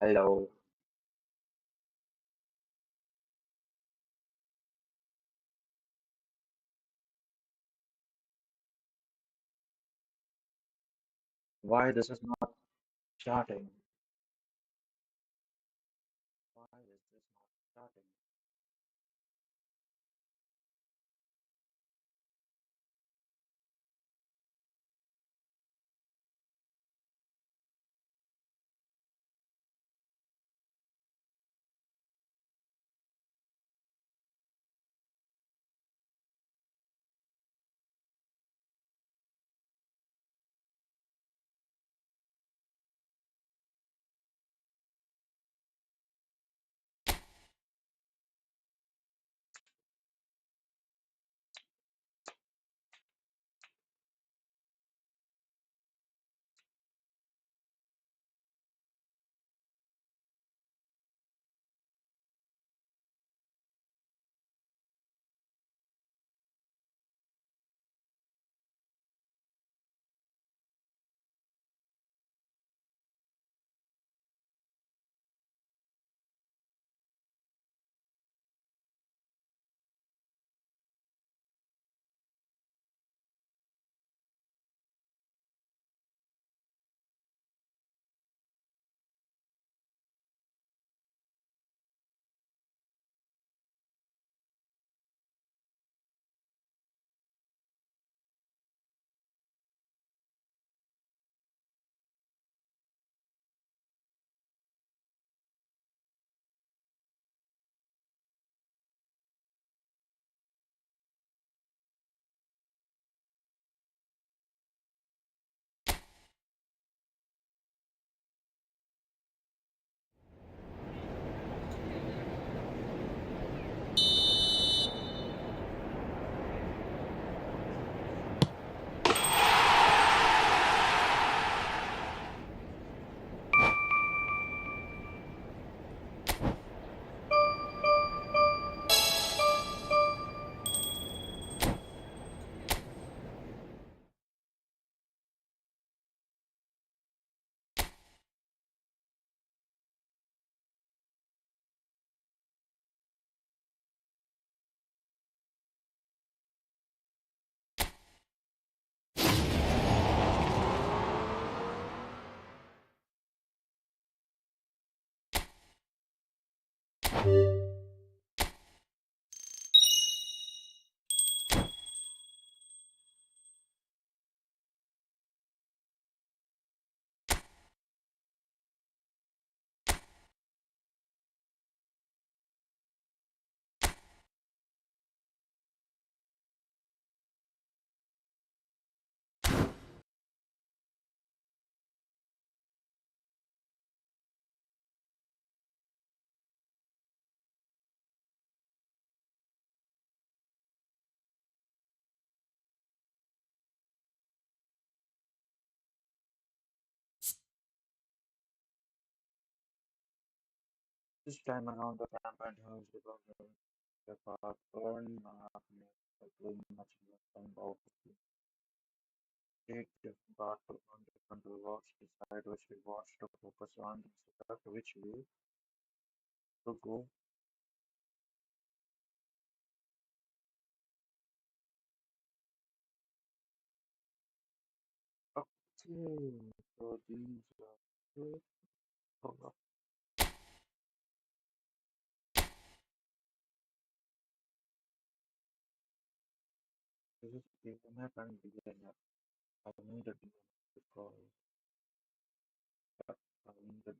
Hello. Why this is not starting? Why is this not starting? This time around, the rampant house development the park earned not pretty much less than about take part on different rewards, decide which rewards to focus on, and select which way to go. Okay, so these are good. Oh, this is a map and beginner. I need a beginner because I need a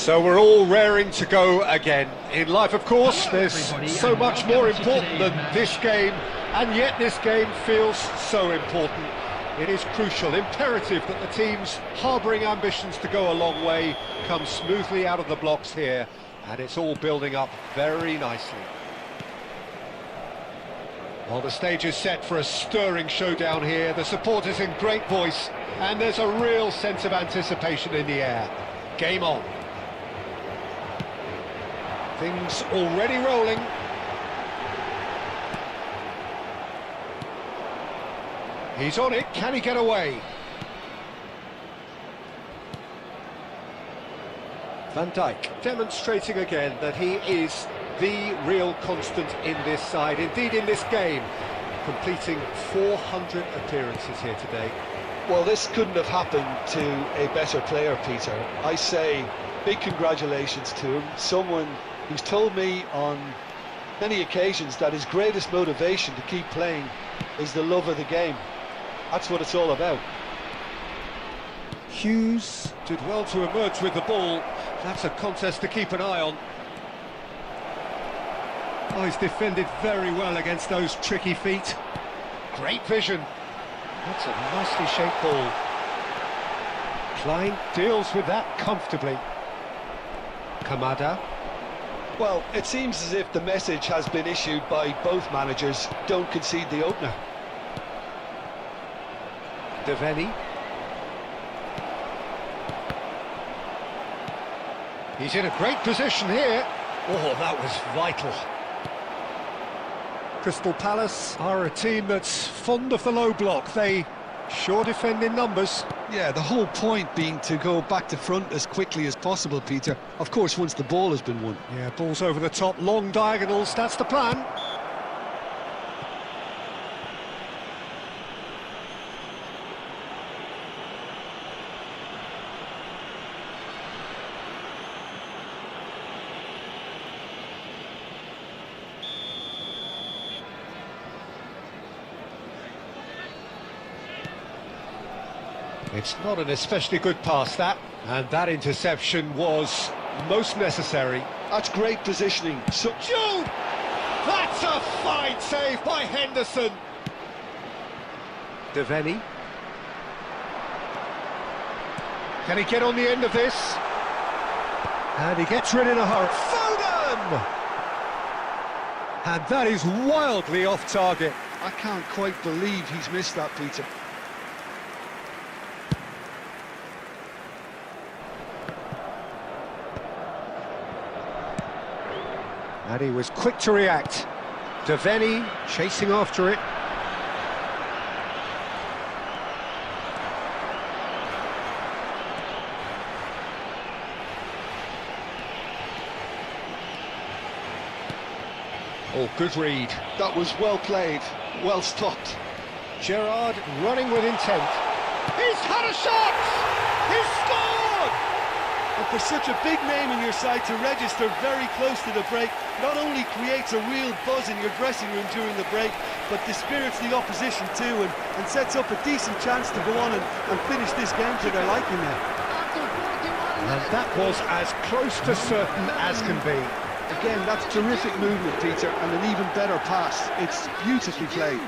So we're all raring to go again. In life, of course, there's so much more important than this game, and yet this game feels so important. It is crucial, imperative that the teams harbouring ambitions to go a long way come smoothly out of the blocks here, and it's all building up very nicely. Well, the stage is set for a stirring showdown here. The supporters in great voice, and there's a real sense of anticipation in the air. Game on. Things already rolling. He's on it, can he get away? Van Dijk demonstrating again that he is the real constant in this side, indeed in this game, completing 400 appearances here today. Well, this couldn't have happened to a better player, Peter. I say big congratulations to him, someone who's told me on many occasions that his greatest motivation to keep playing is the love of the game. That's what it's all about. Hughes did well to emerge with the ball. That's a contest to keep an eye on. Oh, he's defended very well against those tricky feet. Great vision. That's a nicely shaped ball. Klein deals with that comfortably. Kamada. Well, it seems as if the message has been issued by both managers: don't concede the opener. Deveni. He's in a great position here. Oh, that was vital. Crystal Palace are a team that's fond of the low block. They sure defend in numbers. Yeah, the whole point being to go back to front as quickly as possible, Peter. Of course, once the ball has been won. Yeah, balls over the top, long diagonals, that's the plan. It's not an especially good pass, that. And that interception was most necessary. That's great positioning. So Jude! That's a fine save by Henderson. Deveni. Can he get on the end of this? And he gets rid in a hurry. Foden! And that is wildly off target. I can't quite believe he's missed that, Peter. And he was quick to react. Deveni chasing after it. Oh, good read. That was well played, well stopped. Gerrard running with intent. He's had a shot! He's scored! And for such a big name in your side to register very close to the break, not only creates a real buzz in your dressing room during the break, but dispirits the opposition too, and sets up a decent chance to go on and finish this game to their liking now. And that was as close to certain as can be. Again, that's terrific movement, Peter, and an even better pass. It's beautifully played.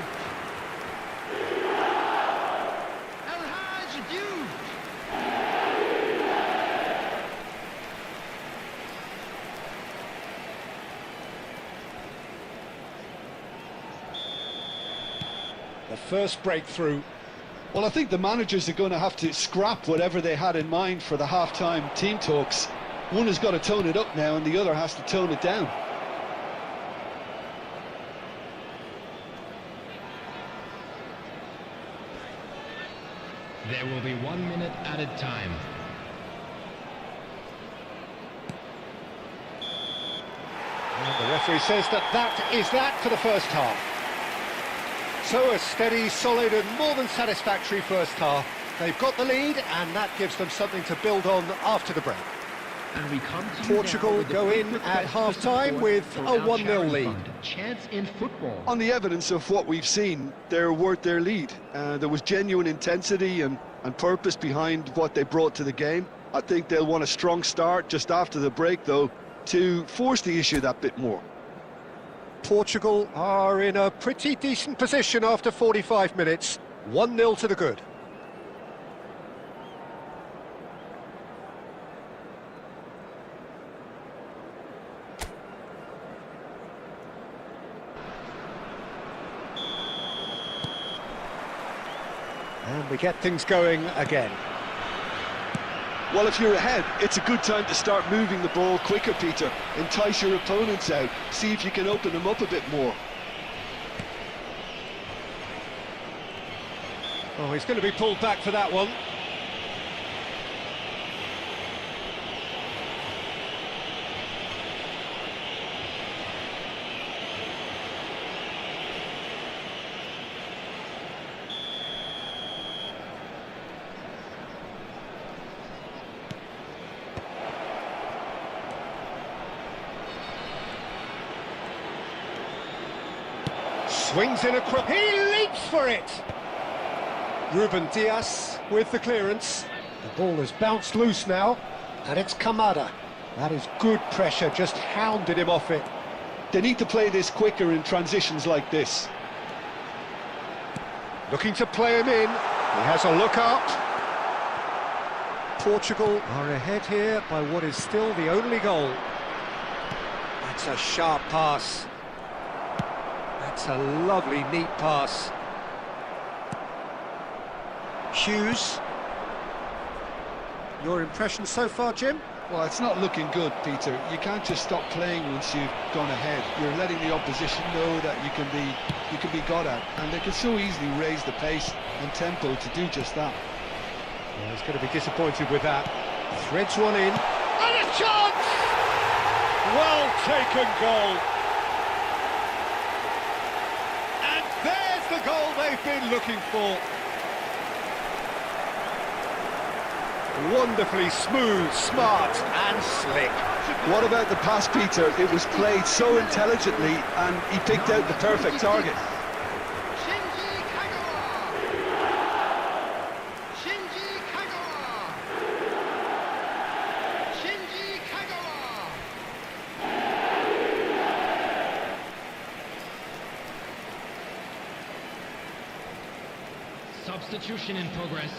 The first breakthrough. Well, I think the managers are going to have to scrap whatever they had in mind for the half-time team talks. One has got to tone it up now and the other has to tone it down. There will be 1 minute added time. And the referee says that is that for the first half. So a steady, solid and more than satisfactory first half. They've got the lead and that gives them something to build on after the break. And we come to Portugal go in at half-time with a 1-0 lead. Chance in football. On the evidence of what we've seen, they're worth their lead. There was genuine intensity and purpose behind what they brought to the game. I think they'll want a strong start just after the break, though, to force the issue that bit more. Portugal are in a pretty decent position after 45 minutes. 1-0 to the good. And we get things going again. Well, if you're ahead, it's a good time to start moving the ball quicker, Peter. Entice your opponents out, see if you can open them up a bit more. Oh, he's going to be pulled back for that one. Swings in across. He leaps for it! Ruben Diaz with the clearance. The ball has bounced loose now, and it's Kamada. That is good pressure, just hounded him off it. They need to play this quicker in transitions like this. Looking to play him in. He has a look up. Portugal are ahead here by what is still the only goal. That's a sharp pass. That's a lovely, neat pass. Hughes. Your impression so far, Jim? Well, it's not looking good, Peter. You can't just stop playing once you've gone ahead. You're letting the opposition know that you can be got at, and they can so easily raise the pace and tempo to do just that. Yeah, he's going to be disappointed with that. Threads one in. And a chance! Well taken goal. And there's the goal they've been looking for. Wonderfully smooth, smart and slick. What about the pass, Peter? It was played so intelligently and he picked out the perfect target. Substitution in progress.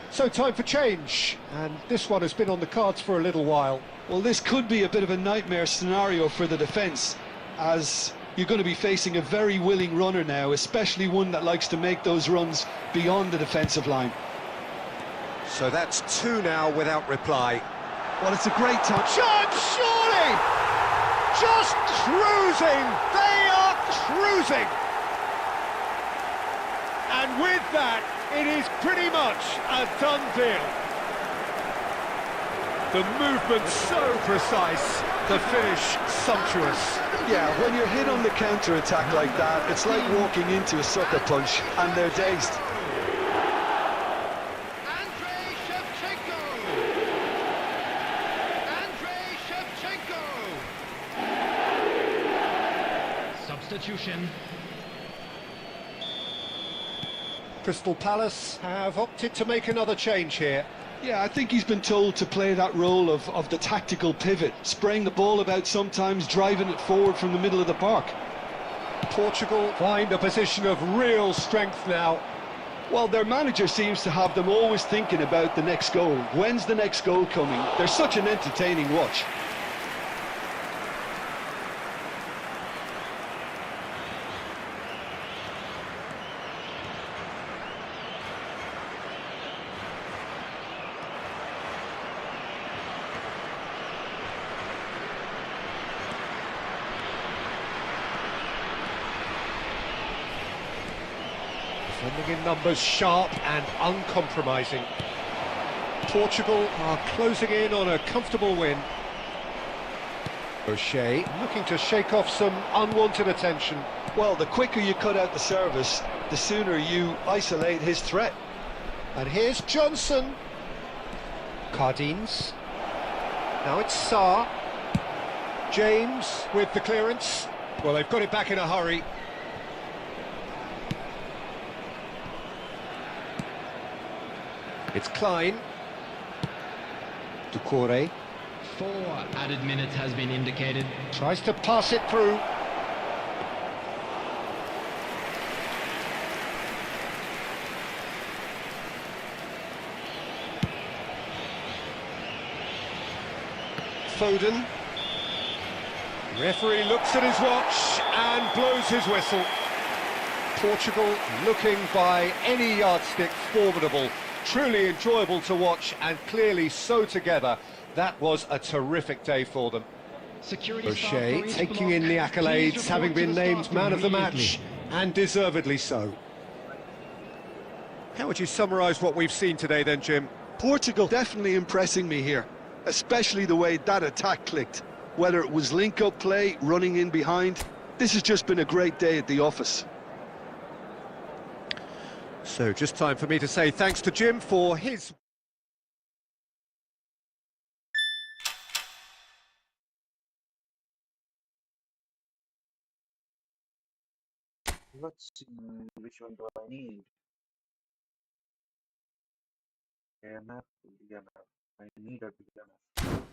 So time for change, and this one has been on the cards for a little while. Well, this could be a bit of a nightmare scenario for the defence, as you're going to be facing a very willing runner now, especially one that likes to make those runs beyond the defensive line. So that's two now without reply. Well, it's a great time. Chance, surely! Just cruising! They are cruising! And with that, it is pretty much a done deal. The movement so precise, the finish sumptuous. Yeah, when you're hit on the counter-attack like that, it's like walking into a sucker punch and they're dazed. Substitution. Crystal Palace have opted to make another change here. Yeah, I think he's been told to play that role of the tactical pivot, spraying the ball about sometimes, driving it forward from the middle of the park. Portugal find a position of real strength now. Well, their manager seems to have them always thinking about the next goal. When's the next goal coming? They're such an entertaining watch. Defending in numbers, sharp and uncompromising. Portugal are closing in on a comfortable win. O'Shea looking to shake off some unwanted attention. Well, the quicker you cut out the service, the sooner you isolate his threat. And here's Johnson. Cardines. Now it's Sarr. James with the clearance. Well, they've got it back in a hurry. It's Klein. Ducore 4 added minutes has been indicated. tries to pass it through. Foden. Referee looks at his watch and blows his whistle. Portugal looking by any yardstick formidable, truly enjoyable to watch and clearly so together. That was a terrific day for them. Security staff O'Shea for each taking block. in the Please accolades, report having to been the named staff man of the immediately. match, and deservedly so. How would you summarise what we've seen today then, Jim? Portugal definitely impressing me here, especially the way that attack clicked. Whether it was link-up play, running in behind, this has just been a great day at the office. So just time for me to say thanks to Jim for his... Let's see which one do I need. AMF, DMF. I need a DMF.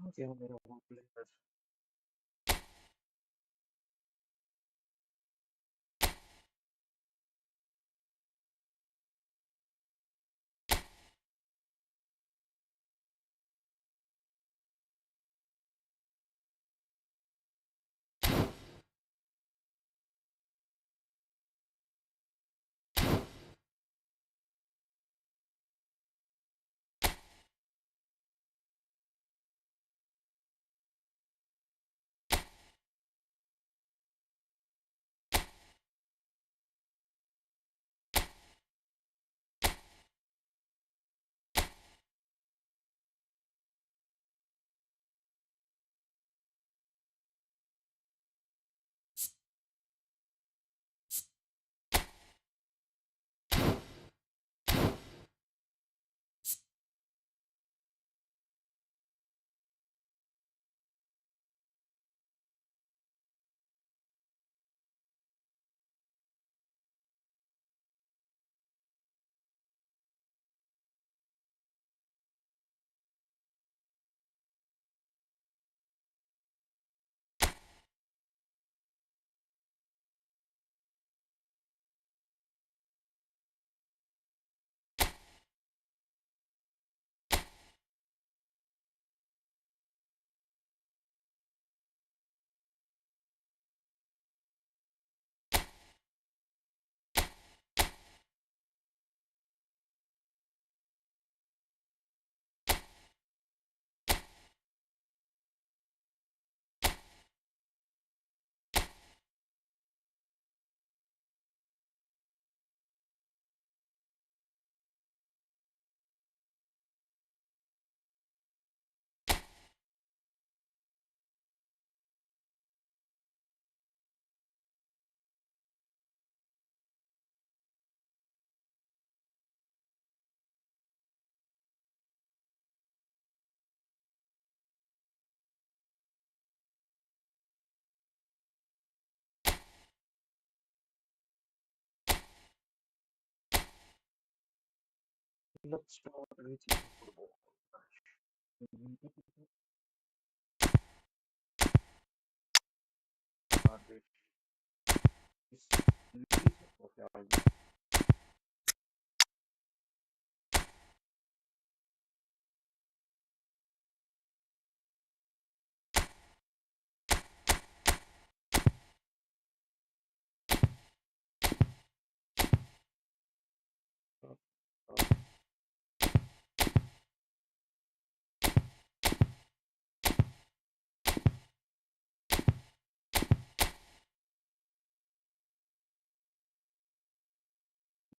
Okay, I'm gonna play this. Let's start reaching football. This is okay.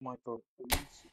Michael, please.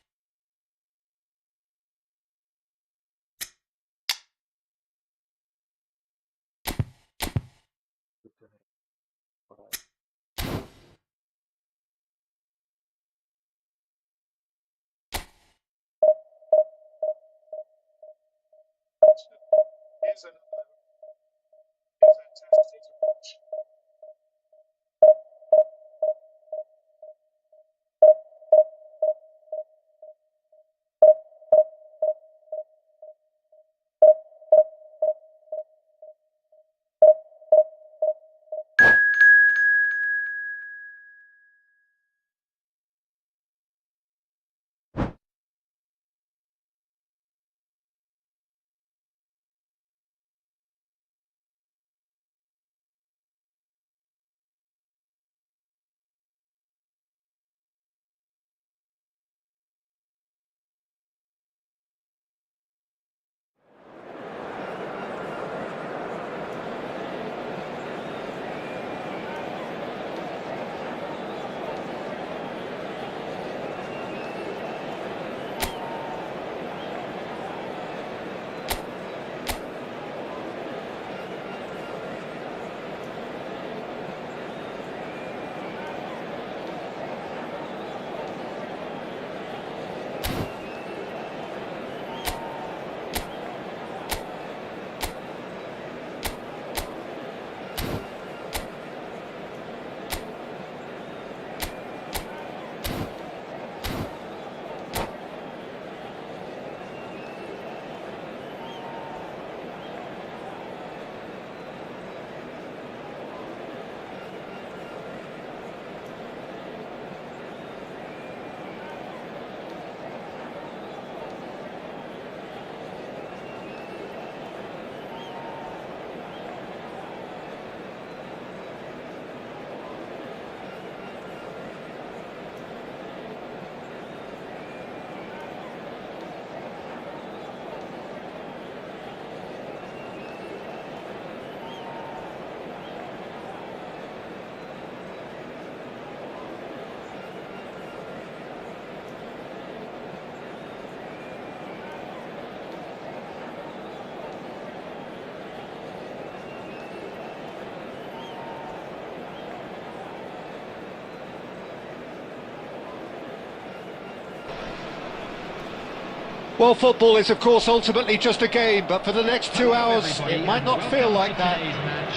Well, football is, of course, ultimately just a game, but for the next 2 hours, it might not feel like that.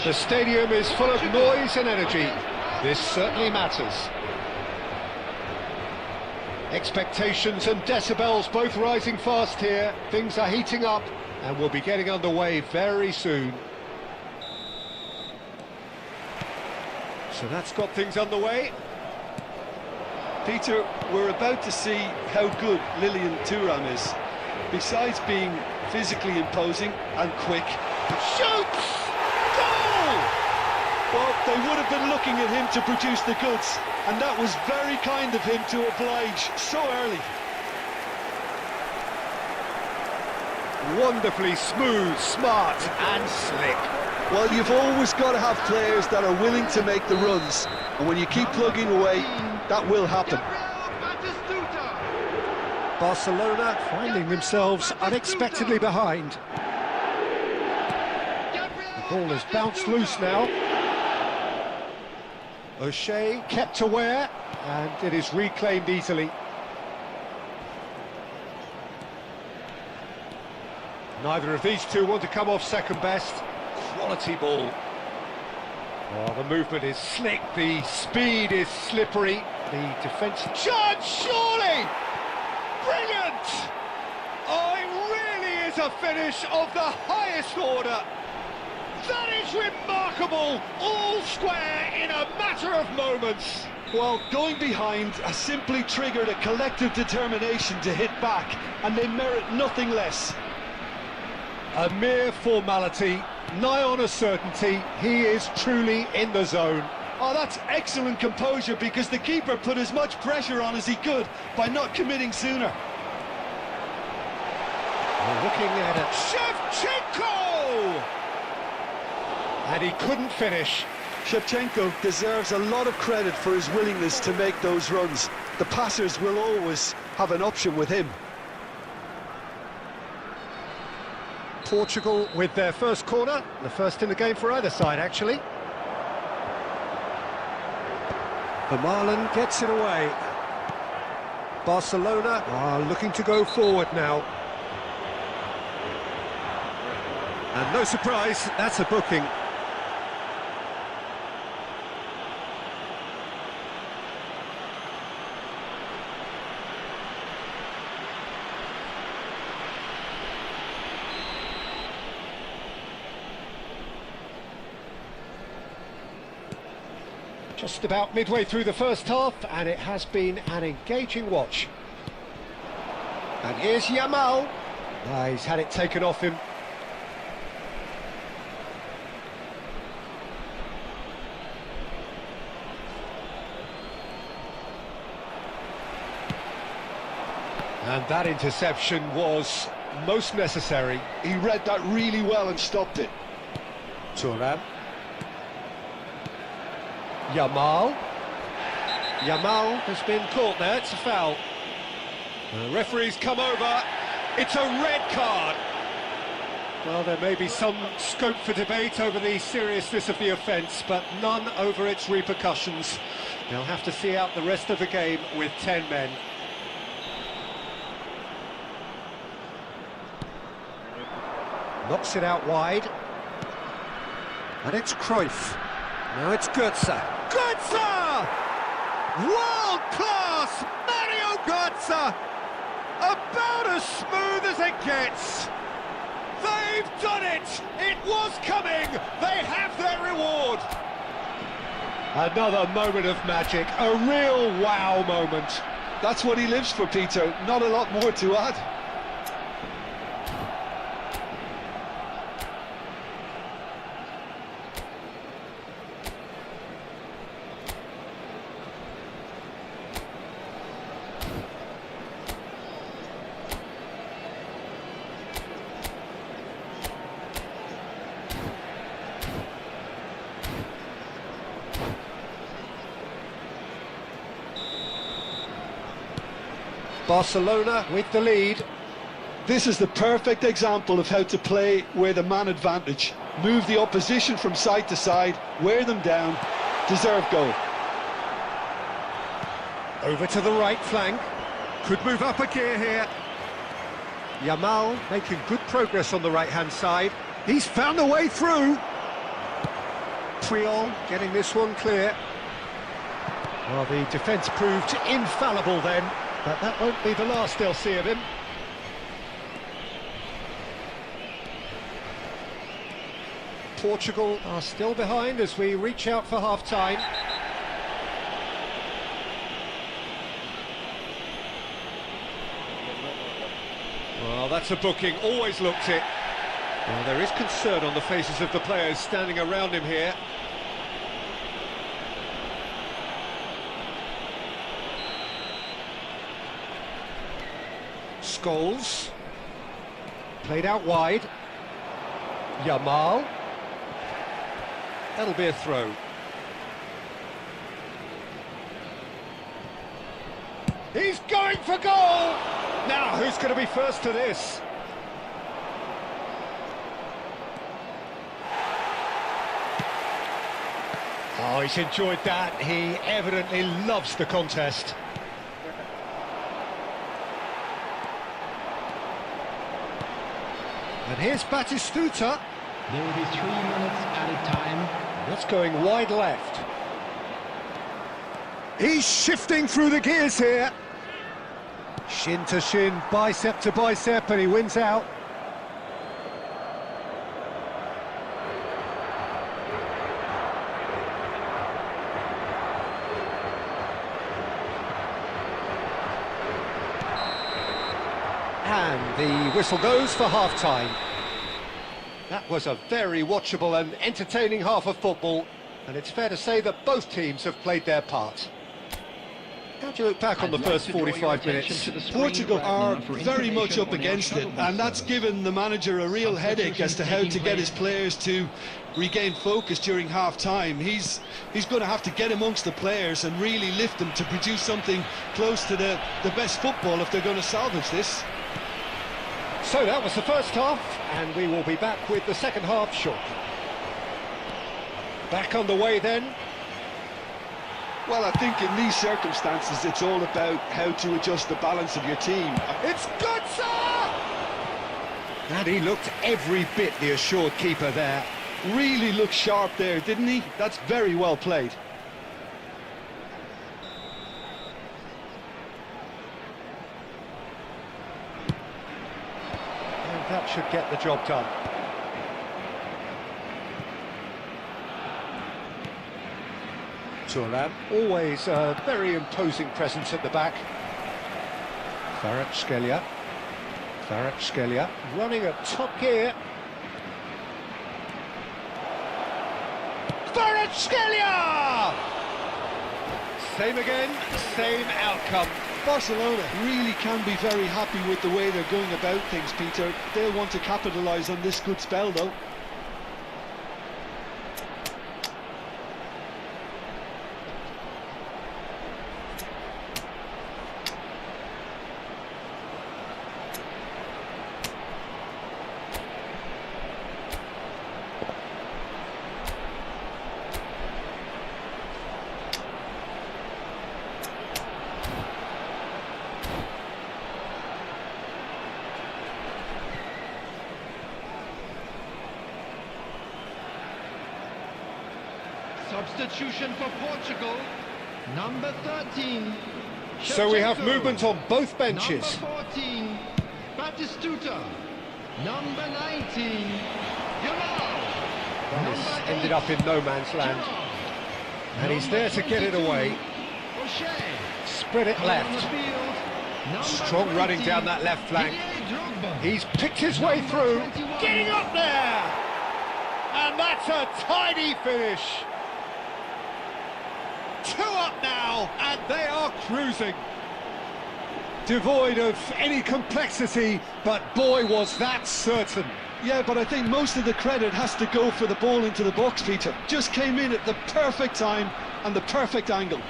The stadium is full of noise and energy. This certainly matters. Expectations and decibels both rising fast here. Things are heating up, and we'll be getting underway very soon. So that's got things underway. Peter, we're about to see how good Lilian Thuram is. Besides being physically imposing and quick, Shoots! Goal! well, they would have been looking at him to produce the goods, and that was very kind of him to oblige so early. Wonderfully smooth, smart and slick. Well, you've always got to have players that are willing to make the runs, and when you keep plugging away, that will happen. Barcelona finding themselves unexpectedly behind. The ball has bounced loose now. O'Shea kept aware, and it is reclaimed easily. Neither of these two want to come off second best. Quality ball. Oh, the movement is slick, the speed is slippery. The defence... Chance, surely! Brilliant! a finish of the highest order. That is remarkable, all square in a matter of moments. Well, going behind has simply triggered a collective determination to hit back, and they merit nothing less. A mere formality, nigh on a certainty, he is truly in the zone. Oh, that's excellent composure, because the keeper put as much pressure on as he could by not committing sooner. We're looking at it. Shevchenko! And he couldn't finish. Shevchenko deserves a lot of credit for his willingness to make those runs. The passers will always have an option with him. Portugal with their first corner, the first in the game for either side, actually. Vermaelen gets it away. Barcelona are looking to go forward now. And no surprise, that's a booking. Just about midway through the first half, and it has been an engaging watch. And here's Yamal. He's had it taken off him. And that interception was most necessary. He read that really well and stopped it. Thuram. Yamal. Yamal has been caught there, it's a foul. The referee's come over, it's a red card. Well, there may be some scope for debate over the seriousness of the offence, but none over its repercussions. They'll have to see out the rest of the game with 10 men. Knocks it out wide. And it's Cruyff. Now it's Götze. Götze! World class! Mario Götze! About as smooth as it gets. They've done it! It was coming! They have their reward! Another moment of magic, a real wow moment. That's what he lives for, Peter. Not a lot more to add. Barcelona with the lead. This is the perfect example of how to play with a man advantage. Move the opposition from side to side, wear them down, deserve goal. Over to the right flank. Could move up a gear here. Yamal making good progress on the right-hand side. He's found a way through. Puyol getting this one clear. Well, the defence proved infallible then. But that won't be the last they'll see of him. Portugal are still behind as we reach out for half-time. Well, that's a booking, always looked it. Well, there is concern on the faces of the players standing around him here. Scholes, played out wide. Yamal, that'll be a throw. He's going for goal! Now, who's going to be first to this? Oh, he's enjoyed that. He evidently loves the contest. And here's Batistuta. There will be 3 minutes added time. That's going wide left. He's shifting through the gears here. Shin to shin, bicep to bicep, and he wins out. And the whistle goes for half-time. That was a very watchable and entertaining half of football, and it's fair to say that both teams have played their part. How do you look back on the first 45 minutes? Portugal are very much up against it, and that's given the manager a real headache as to how to get his players to regain focus during half-time. He's going to have to get amongst the players and really lift them to produce something close to the best football if they're going to salvage this. So that was the first half, and we will be back with the second half shortly. Back underway then. Well, I think in these circumstances it's all about how to adjust the balance of your team. It's Götze! And he looked every bit the assured keeper there. Really looked sharp there, didn't he? That's very well played. And that should get the job done. Turan, always a very imposing presence at the back. Kvaratskhelia running at top gear. Kvaratskhelia! Same again, same outcome. Barcelona really can be very happy with the way they're going about things, Peter. They'll want to capitalise on this good spell, though. Substitution for Portugal, number 13. So we have Shevchenko. movement on both benches. Number 14, Batistuta. Number 19, Yamal. This ended up in no man's land. And he's there to get it away. O'Shea. Spread it On the left. field, number Strong running 20, down that left flank. Didier Drogba. He's picked his way Number through. 21. Getting up there! And that's a tidy finish. 2 up now, and they are cruising. Devoid of any complexity, but boy was that certain. Yeah, but I think most of the credit has to go for the ball into the box, Peter. Just came in at the perfect time and the perfect angle.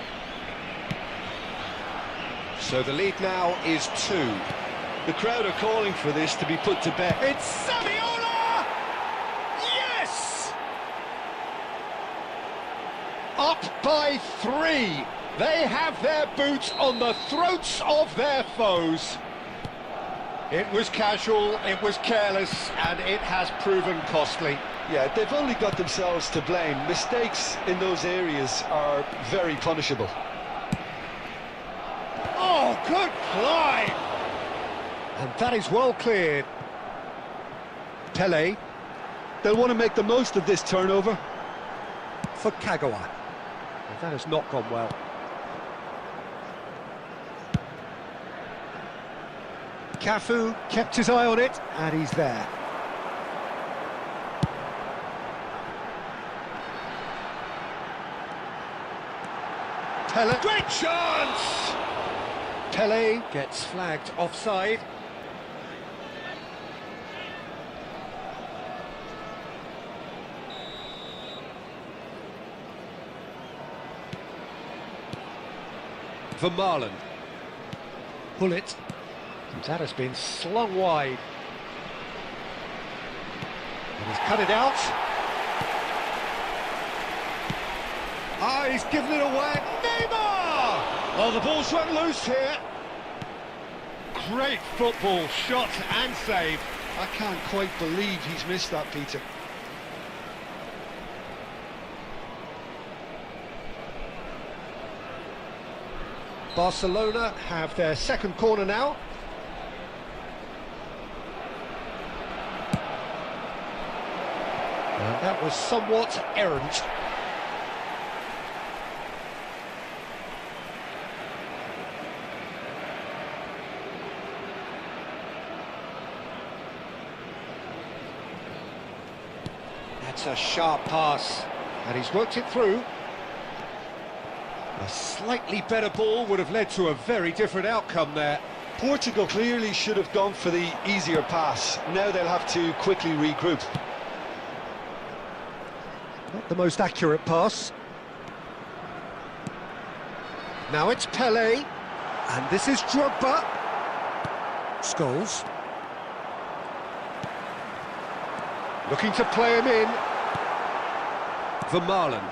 So the lead now is 2. The crowd are calling for this to be put to bed. It's Saviola! Yes! Up by 3. They have their boots on the throats of their foes. It was casual, it was careless, and it has proven costly. Yeah, they've only got themselves to blame. Mistakes in those areas are very punishable. Oh, good climb! And that is well cleared. Pele They'll want to make the most of this turnover. for Kagawa. And that has not gone well. Cafu kept his eye on it, and he's there. Pele, great chance! Pele gets flagged offside. Vermaelen. Bullet. And that has been slung wide. And he's cut it out. Ah, he's given it away. Neymar! Oh, the ball's run loose here. Great football, shot and save. I can't quite believe he's missed that, Peter. Barcelona have their second corner now. And that was somewhat errant. That's a sharp pass, and he's worked it through. A slightly better ball would have led to a very different outcome there. Portugal clearly should have gone for the easier pass. Now they'll have to quickly regroup. Not the most accurate pass. Now it's Pele, and this is Drogba. Scholes. Looking to play him in. Vermaelen.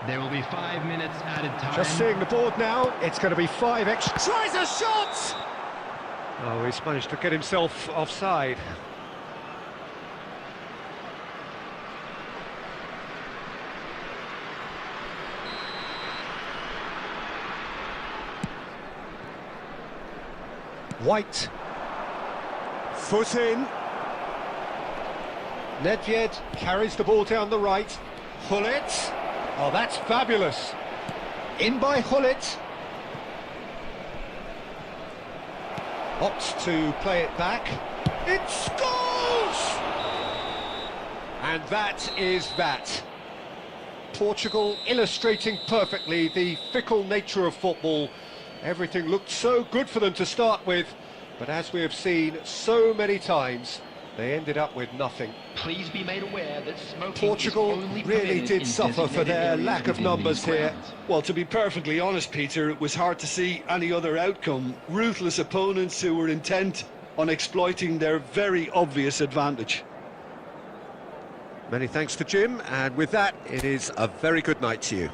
There will be 5 minutes added time. Just seeing the board now, it's going to be 5 extra. Tries a shot! Oh, he's managed to get himself offside. White. Foot in. Nedved carries the ball down the right. Hullet. Oh, that's fabulous. In by Hullet. Opts to play it back. It scores! And that is that. Portugal illustrating perfectly the fickle nature of football. Everything looked so good for them to start with, but as we have seen so many times, they ended up with nothing. Please be made aware that smoking Portugal is only really permitted did in suffer for designated their areas lack of within numbers these here. grounds. Well, to be perfectly honest, Peter, it was hard to see any other outcome. Ruthless opponents who were intent on exploiting their very obvious advantage. Many thanks to Jim, and with that, it is a very good night to you.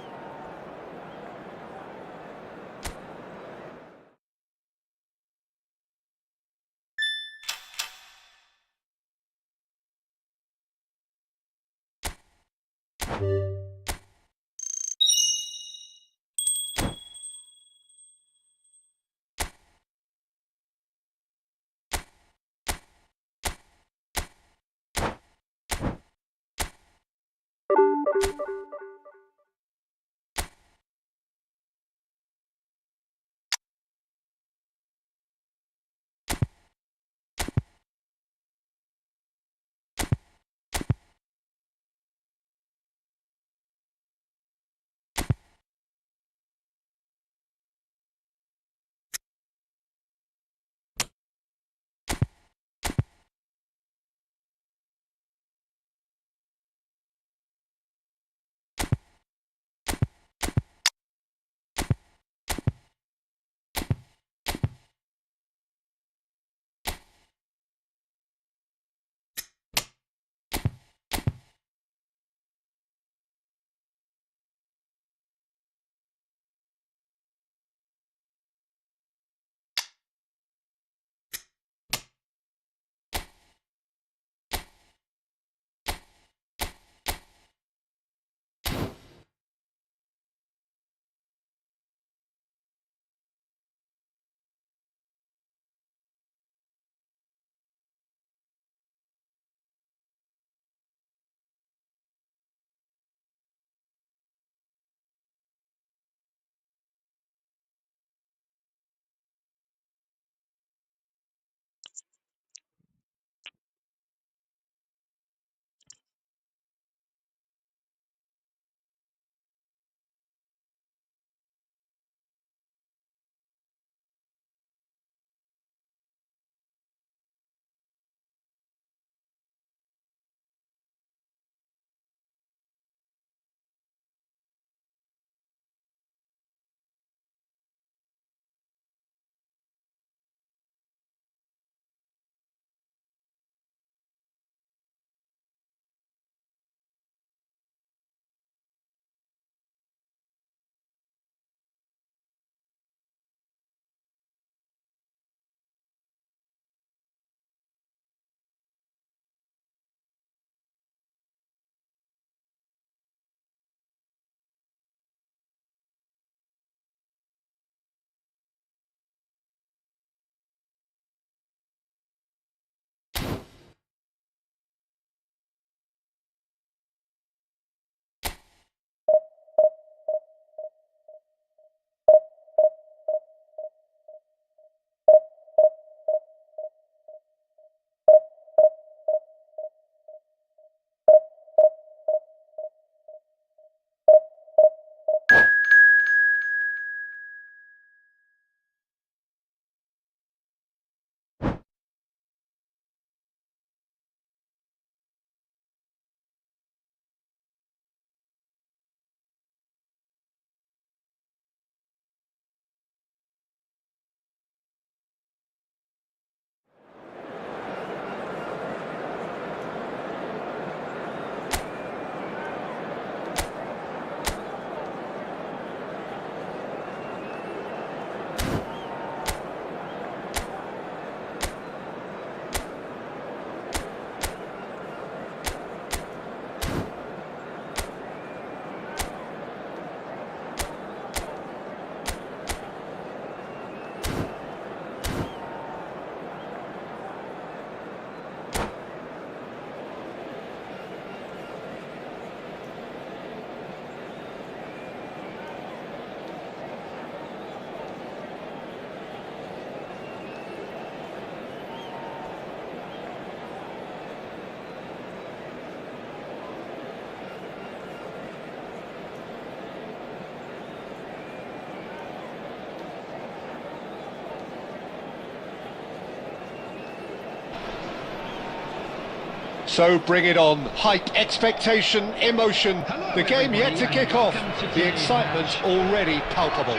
So bring it on. Height, expectation, emotion. The game yet to kick off. The excitement's already palpable.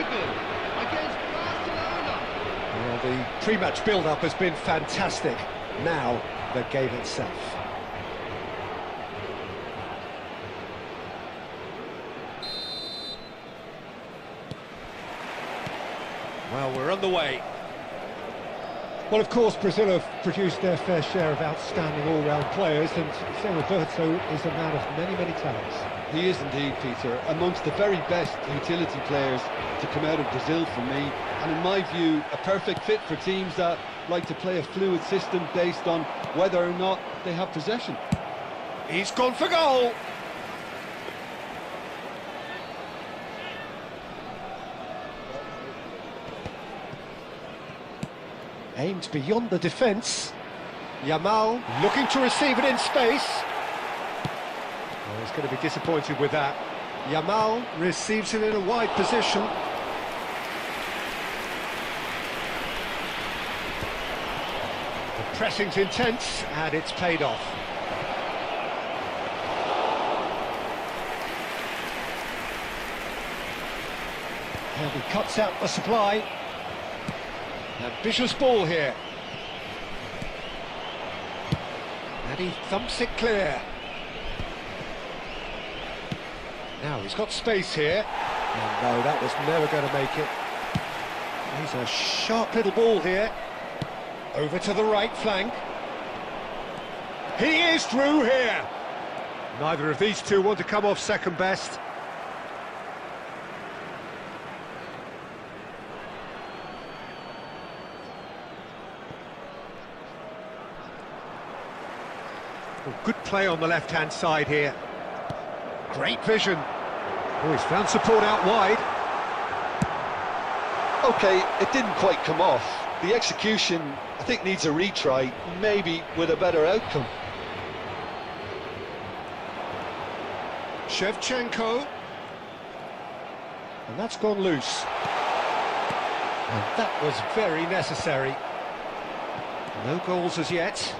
Well, the pre-match build-up has been fantastic. Now, the game itself. Well, we're on the way. Well, of course, Brazil have produced their fair share of outstanding all-round players, and Zé Roberto is a man of many, many talents. He is indeed, Peter, amongst the very best utility players to come out of Brazil for me, and in my view, a perfect fit for teams that like to play a fluid system based on whether or not they have possession. He's gone for goal! Aimed beyond the defence. Yamal looking to receive it in space. Oh, he's going to be disappointed with that. Yamal receives it in a wide position. The pressing's intense and it's paid off. And he cuts out the supply. Ambitious ball here. And he thumps it clear. Now he's got space here. Oh, no, that was never going to make it. He's a sharp little ball here. Over to the right flank. He is through here. Neither of these two want to come off second best. Oh, good play on the left-hand side here. Great vision. Oh, he's found support out wide. Okay, it didn't quite come off. The execution, I think, needs a retry, maybe with a better outcome. Shevchenko. And that's gone loose. And that was very necessary. No goals as yet.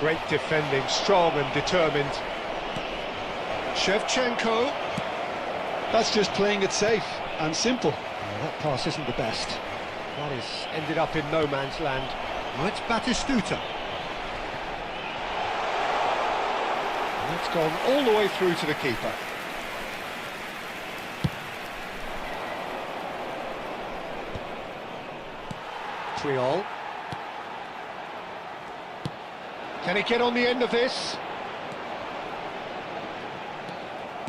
Great defending, strong and determined. Shevchenko. That's just playing it safe and simple. Well, that pass isn't the best. That is ended up in no man's land. Oh, it's Batistuta. And that's gone all the way through to the keeper. Triol. Can he get on the end of this?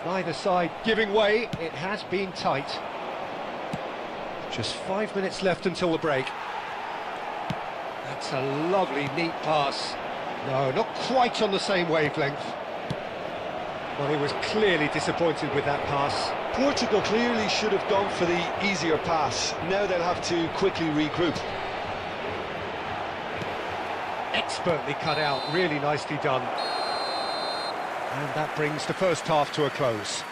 Neither side giving way. It has been tight. Just 5 minutes left until the break. That's a lovely, neat pass. No, not quite on the same wavelength. Well, he was clearly disappointed with that pass. Portugal clearly should have gone for the easier pass. Now they'll have to quickly regroup. Expertly cut out, really nicely done. And that brings the first half to a close.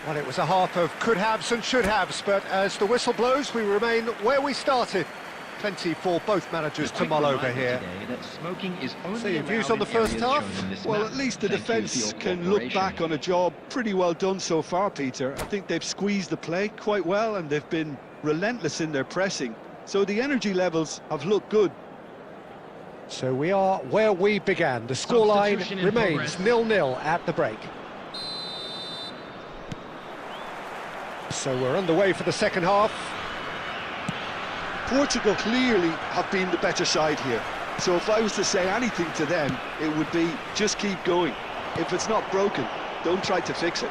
Well, it was a half of could-haves and should-haves, but as the whistle blows, we remain where we started. Plenty for both managers to mull over here. So your views on the first half? Well, at least the defence can look back on a job pretty well done so far, Peter. I think they've squeezed the play quite well and they've been relentless in their pressing. So the energy levels have looked good. So we are where we began. The scoreline remains 0-0 at the break. So we're underway for the second half. Portugal clearly have been the better side here. So if I was to say anything to them, it would be just keep going. If it's not broken, don't try to fix it.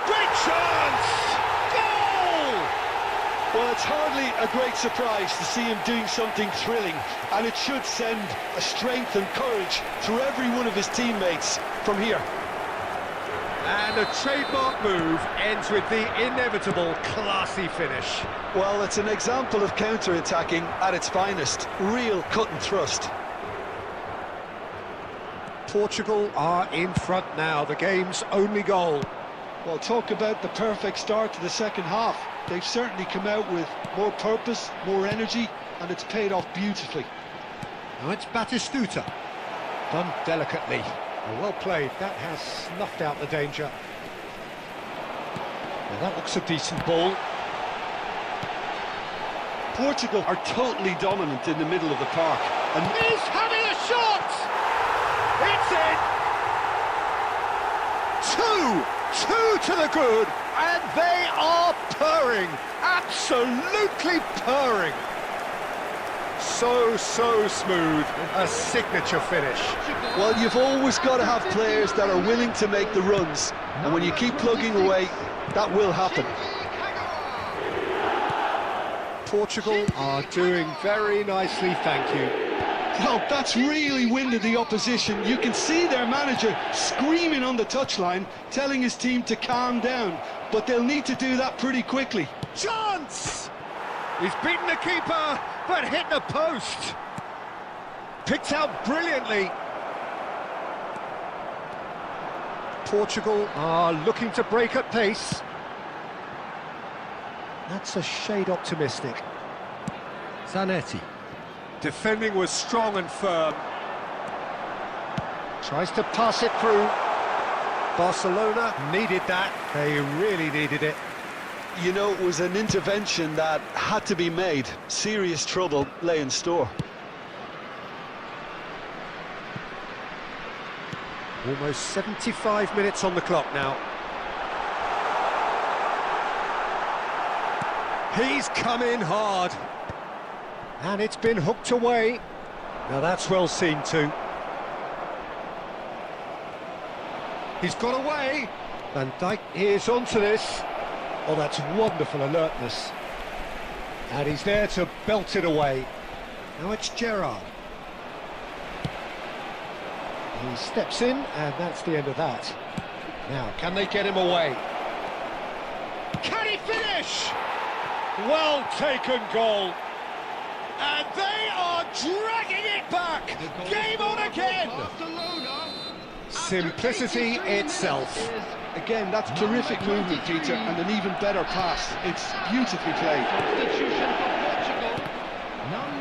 Great chance! Goal! Well, it's hardly a great surprise to see him doing something thrilling, and it should send a strength and courage through every one of his teammates from here. And a trademark move ends with the inevitable classy finish. Well, it's an example of counter-attacking at its finest. Real cut and thrust. Portugal are in front now, the game's only goal. Well, talk about the perfect start to the second half. They've certainly come out with more purpose, more energy, and it's paid off beautifully. Now it's Batistuta. Done delicately. Well played, that has snuffed out the danger. Now that looks a decent ball. Portugal are totally dominant in the middle of the park. And He's having a shot! It's in! Two to the good, and they are purring, absolutely purring. So smooth, a signature finish. well, you've always got to have players that are willing to make the runs. And when you keep plugging away, that will happen. Portugal are doing very nicely, thank you. Well, that's really winded the opposition. You can see their manager screaming on the touchline, telling his team to calm down. But they'll need to do that pretty quickly. Chance! He's beaten the keeper, but hit the post. Picked out brilliantly. Portugal are looking to break at pace. That's a shade optimistic. Zanetti. Defending was strong and firm. Tries to pass it through. Barcelona needed that. They really needed it. You know, it was an intervention that had to be made. Serious trouble lay in store. Almost 75 minutes on the clock now. He's come in hard. And it's been hooked away. Now that's well seen too. He's got away. Van Dijk is onto this. Oh, that's wonderful alertness. And he's there to belt it away. Now it's Gerrard. He steps in, and that's the end of that. Now, can they get him away? Can he finish? Well taken goal. And they are dragging it back! Game on again! Simplicity itself. Again, that's terrific movement, Peter, and an even better pass. It's beautifully played.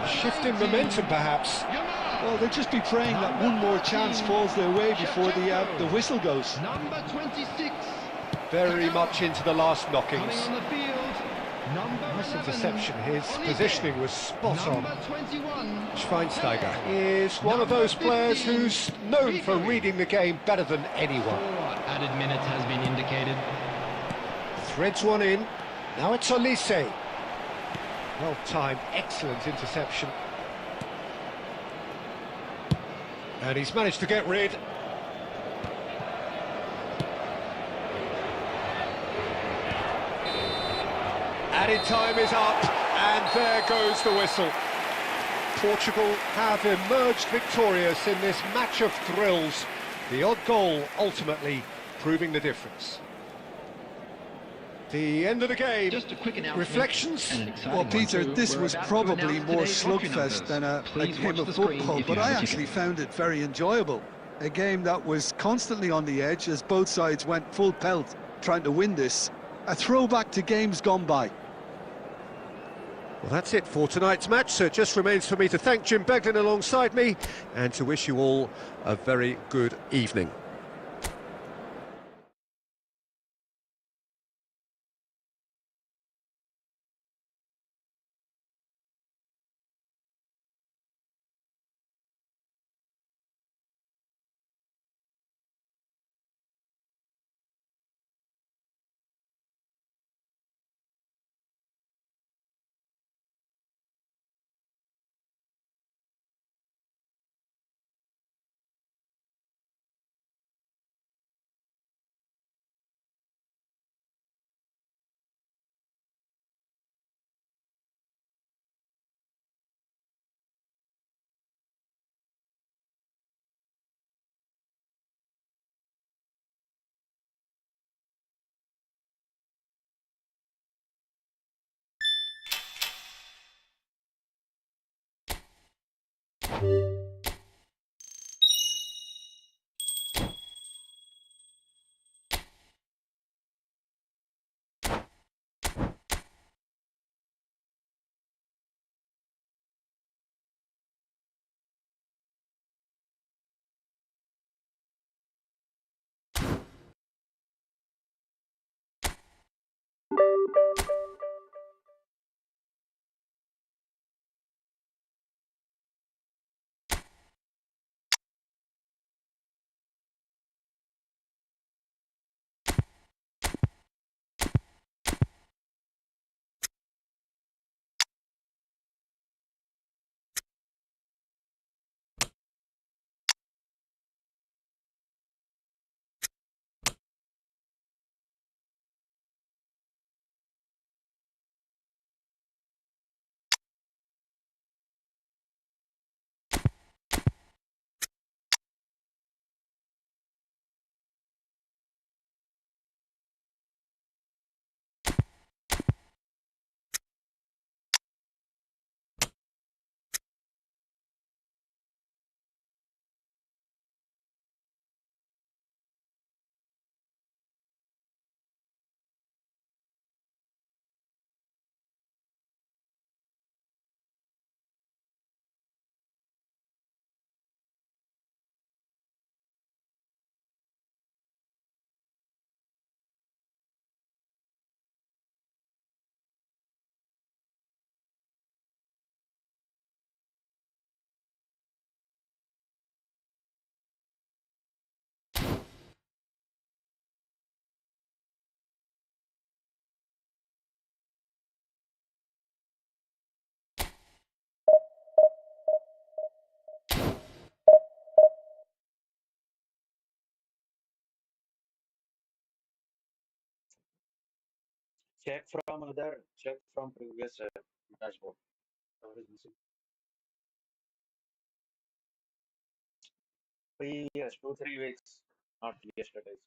A shift in momentum, perhaps. Well, they'll just be praying that one more chance falls their way before the whistle goes. Number 26. Very much into the last Coming knockings. on the field. Number Nice 11, interception. His positioning was spot on. Number 21. Schweinsteiger is one of those players who's known for reading the game better than anyone. 4 added minutes has been indicated. Threads one in. Now it's Olise. Well timed, excellent interception. And he's managed to get rid. Added time is up, and there goes the whistle. Portugal have emerged victorious in this match of thrills. The odd goal ultimately proving the difference. The end of the game. Just a quick announcement. Reflections? And an exciting Well, one, Peter, too. this We're was about to probably announce more today's lottery slugfest than a numbers. Please game watch of the screen football, if but you I have a actually ticket. found it very enjoyable. A game that was constantly on the edge as both sides went full pelt trying to win this. A throwback to games gone by. Well, that's it for tonight's match, so it just remains for me to thank Jim Beglin alongside me and to wish you all a very good evening. Check from previous dashboard. What is missing? Previous 2 3 weeks, not yesterday's.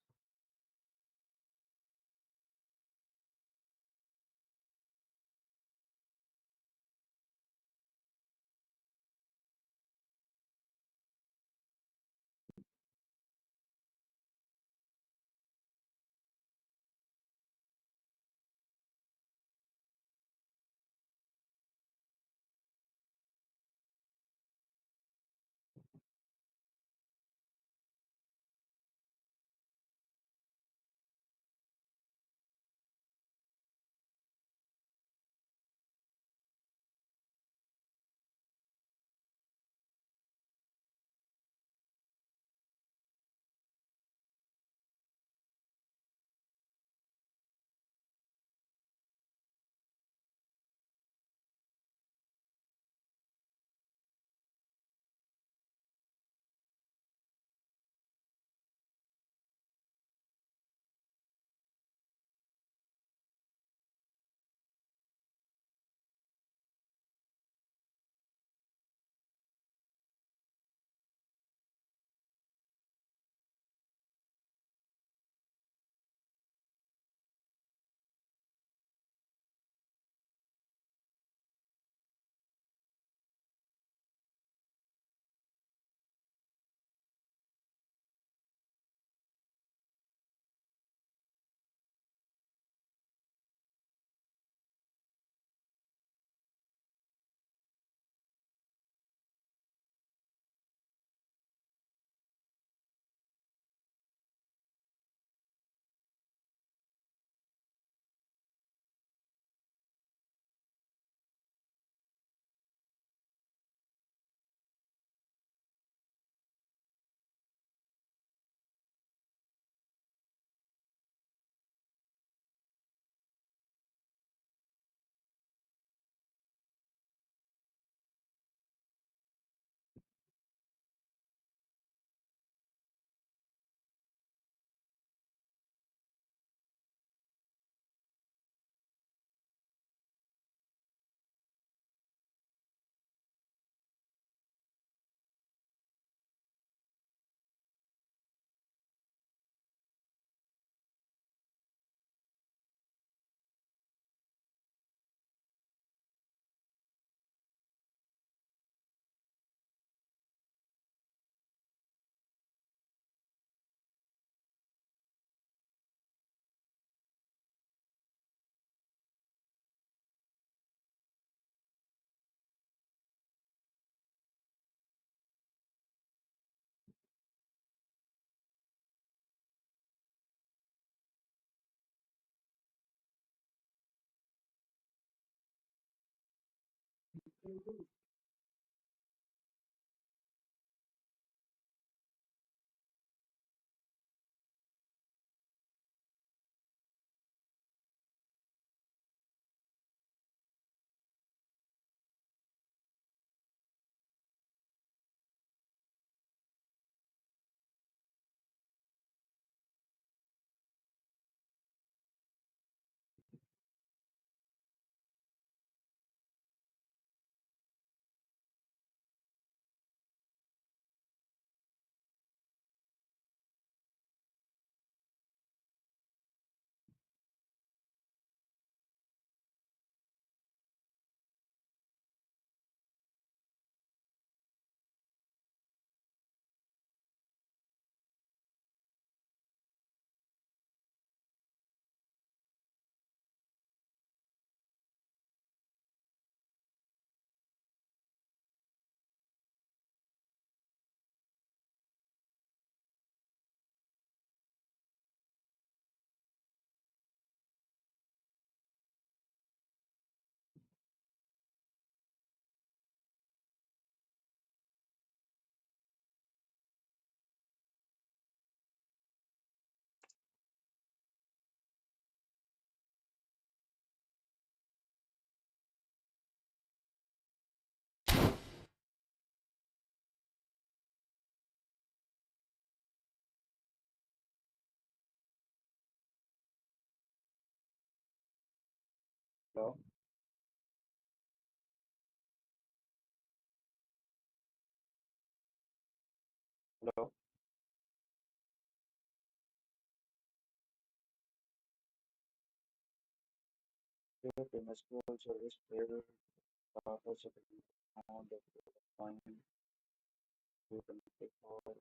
Hello? Hello? Here, famous school service failed also found that point to connect force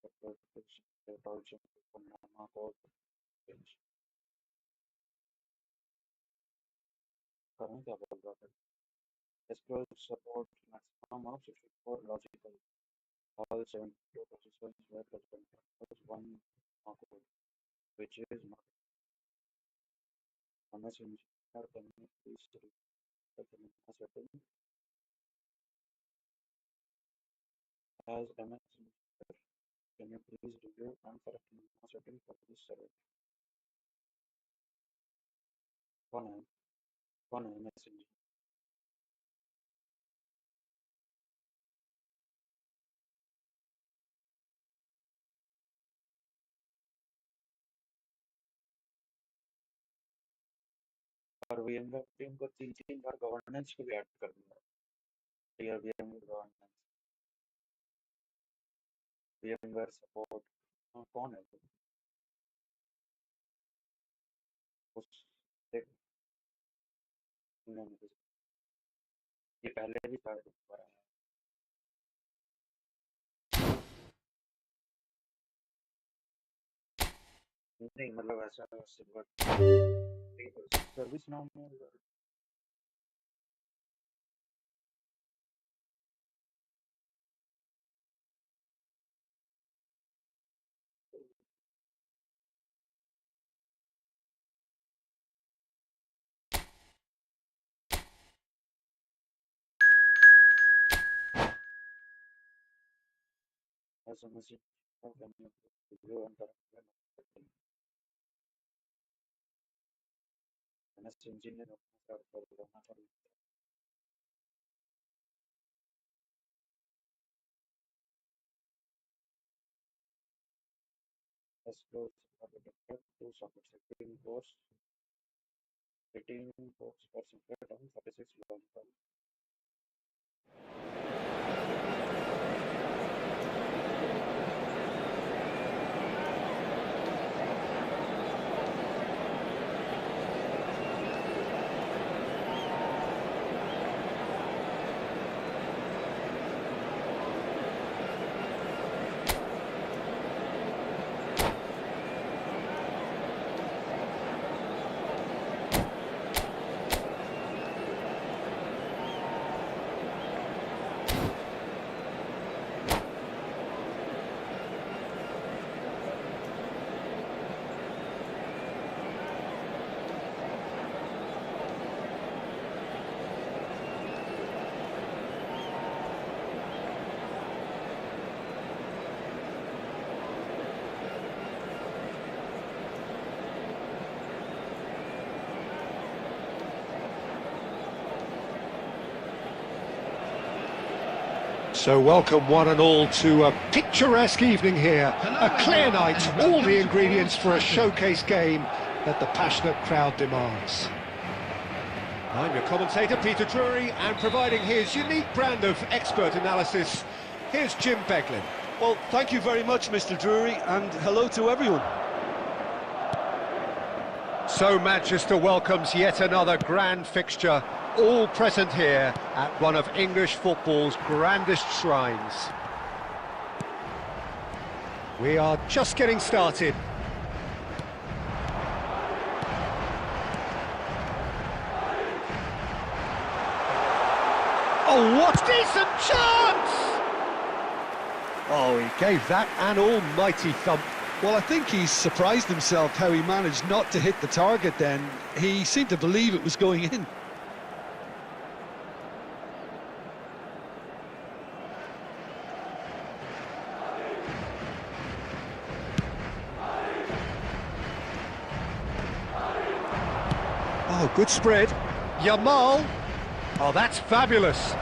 the protection that also from Nama code change. Current available SQL support maximum of 64 logical. All 72 participants were present. Was one code, which is not MS engineer. Can you please read the setting as MS engineer? Can you please review and correct setting for this server? One MS engineer. और VMware team को तीन बार governance को भी add कर दिया clear VMware governance VMware support कौन है उस देख ये पहले भी था नहीं मतलब ऐसा सिल्वर सर्विस नाम में ऐसा machine review and correct MS engineer अपना start कर देना चाहिए SQL two sockets 18 ports per socket and 36 logical. So welcome one and all to a picturesque evening here. A clear night, all the ingredients for a showcase game that the passionate crowd demands. I'm your commentator, Peter Drury, and providing his unique brand of expert analysis, here's Jim Beglin. Well, thank you very much, Mr. Drury, and hello to everyone. So Manchester welcomes yet another grand fixture, all present here at one of English football's grandest shrines. We are just getting started. Oh, what decent chance! Oh, he Gave that an almighty thump. Well, I think he's surprised himself how he managed not to hit the target then. He seemed to believe it was going in. Oh, good spread. Yamal. Oh, that's fabulous.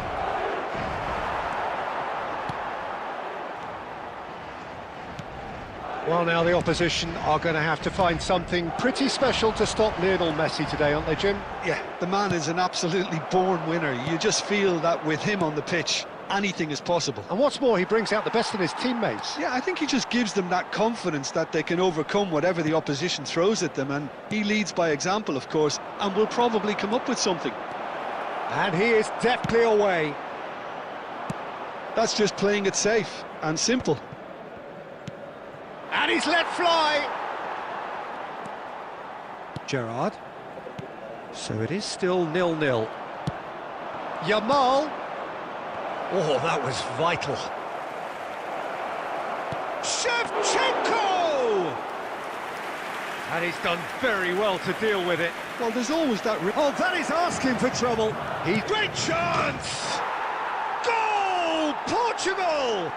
Well, now the opposition are going to have to find something pretty special to stop Lionel Messi today, aren't they, Jim? Yeah, the man is an absolutely born winner. You just feel that with him on the pitch, anything is possible. And what's more, he brings out the best in his teammates. Yeah, I think he just gives them that confidence that they can overcome whatever the opposition throws at them, and he leads by example, of course, and will probably come up with something. And he is deftly away. That's just playing it safe and simple. And he's let fly. Gerrard. So it is still 0-0. Yamal. Oh, that was vital. Shevchenko! And he's done very well to deal with it. Well, there's always that... Oh, that is asking for trouble. Great chance! Goal! Portugal!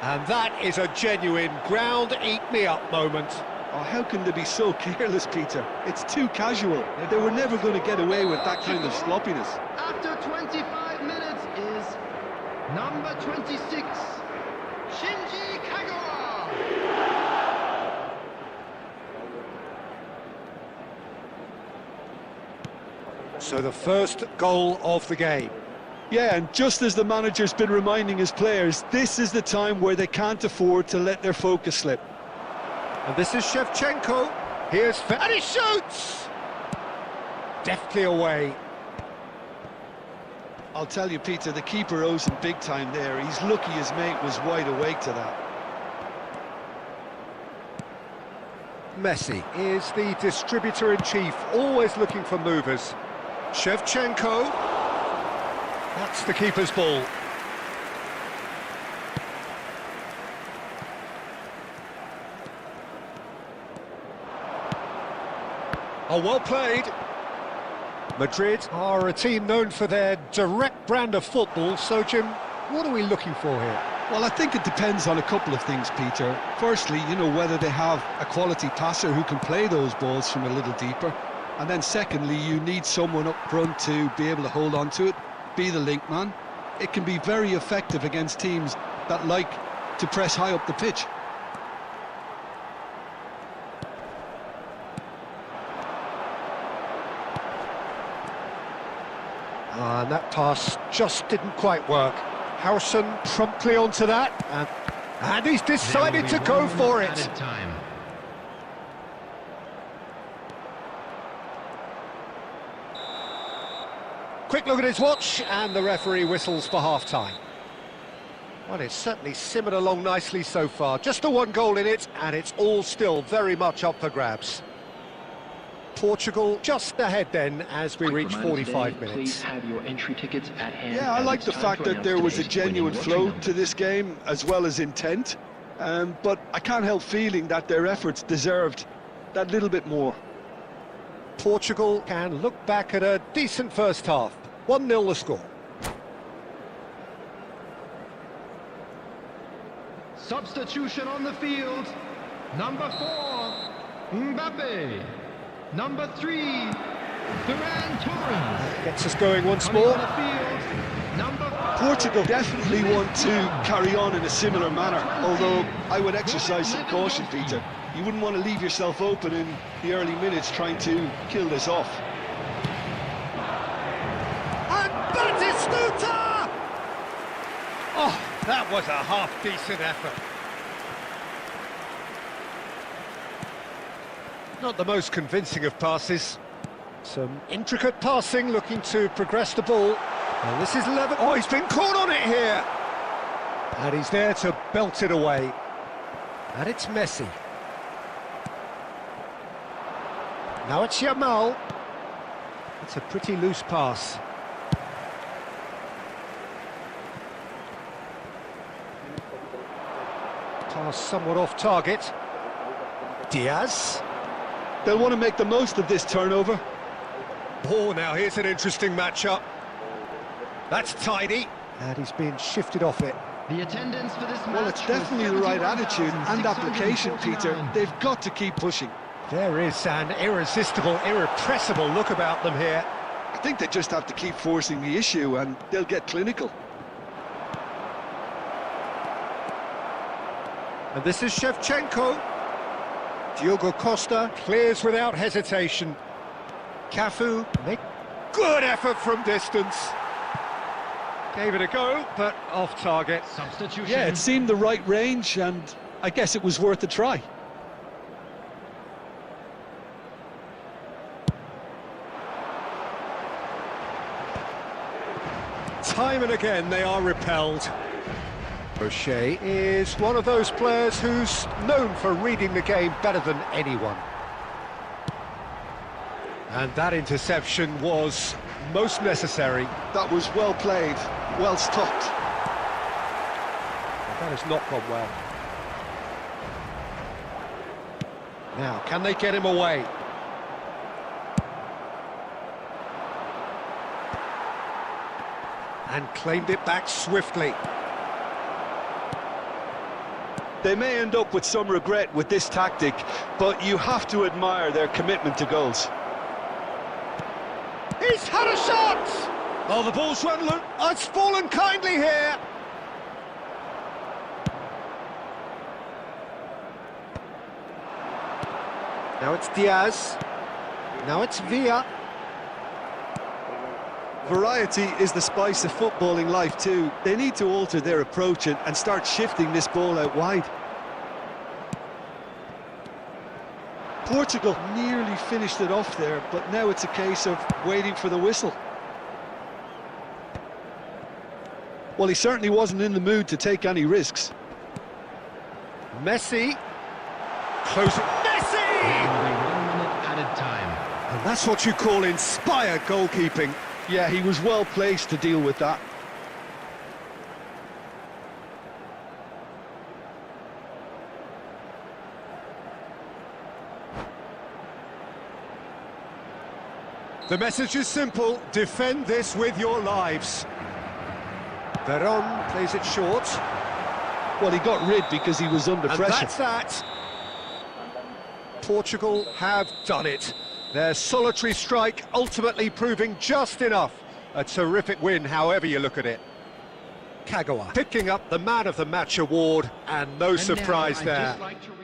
And that is a genuine ground-eat-me-up moment. Oh, how can they be so careless, Peter? It's too casual. They were never going to get away with that kind of sloppiness. After 25 minutes is number 26, Shinji Kagawa. So the first goal of the game. Yeah, and just as the manager's been reminding his players, this is the time where they can't afford to let their focus slip. And this is Shevchenko. Here's... and he shoots! Deftly away. I'll tell you, Peter, the keeper owes him big time there. He's lucky his mate was wide awake to that. Messi is the distributor-in-chief, always looking for movers. Shevchenko. That's the keeper's ball. Oh, well played. Madrid are a team known for their direct brand of football, so Jim, what are we looking for here? Well, I think it depends on a couple of things, Peter. Firstly, you know, whether they have a quality passer who can play those balls from a little deeper. And then secondly, you need someone up front to be able to hold on to it, be the link man. It can be very effective against teams that like to press high up the pitch. And that pass just didn't quite work. Harrison promptly onto that, and he's decided to go for it. Time. Quick look at his watch, and the referee whistles for half-time. Well, it's certainly simmered along nicely so far. Just the one goal in it, and it's all still very much up for grabs. Portugal just ahead then as we reach 45 minutes. Please have your entry tickets at hand. Yeah, I like the fact that there was a genuine flow to this game as well as intent. But I can't help feeling that their efforts deserved that little bit more. Portugal can look back at a decent first half. 1-0 the score. Substitution on the field. Number 4, Mbappe. Number 3, Ferran Torres. Gets us going once Coming more. on the field, number 5. Portugal definitely want to carry on in a similar manner, although I would exercise some caution, Peter. You wouldn't want to leave yourself open in the early minutes trying to kill this off. And Batistuta! Oh, that was a half-decent effort. Not the most convincing of passes. Some intricate passing, looking to progress the ball. And this is Lever. Oh, he's been caught on it here! And he's there to belt it away. And it's Messi. Now it's Yamal. It's a pretty loose pass. Pass somewhat off target. Diaz. They'll want to make the most of this turnover. Oh, now here's an interesting matchup. That's tidy. And he's being shifted off it. The attendance for this match. Well, it's definitely the right attitude and application, Peter. They've got to keep pushing. There is an irresistible, irrepressible look about them here. I think they just have to keep forcing the issue and they'll get clinical. And this is Shevchenko. Diogo Costa clears without hesitation. Cafu, make good effort from distance. Gave it a go, but off target. Substitution. Yeah, it seemed the right range and I guess it was worth a try. Time and again they are repelled. O'Shea is one of those players who's known for reading the game better than anyone. And that interception was most necessary. That was well played, well stopped. That has not gone well. Now, can they get him away? And claimed it back swiftly. They may end up with some regret with this tactic, but you have to admire their commitment to goals. He's had a shot! Oh, the ball's run loose. Oh, it's fallen kindly here. Now it's Diaz. Now it's Villa. Variety is the spice of footballing life too. They need to alter their approach and start shifting this ball out wide. Portugal nearly finished it off there, but now it's a case of waiting for the whistle. Well, he certainly wasn't in the mood to take any risks. Messi. Close it. Messi! Only 1 minute added time. And that's what you call inspired goalkeeping. Yeah, he was well placed to deal with that. The message is simple: defend this with your lives. Veron plays it short. Well, he got rid because he was under And pressure. that's that. Portugal have done it. Their solitary strike ultimately proving just enough. A terrific win, however you look at it. Kagawa picking up the Man of the Match award, and no And surprise now I'd there. just like to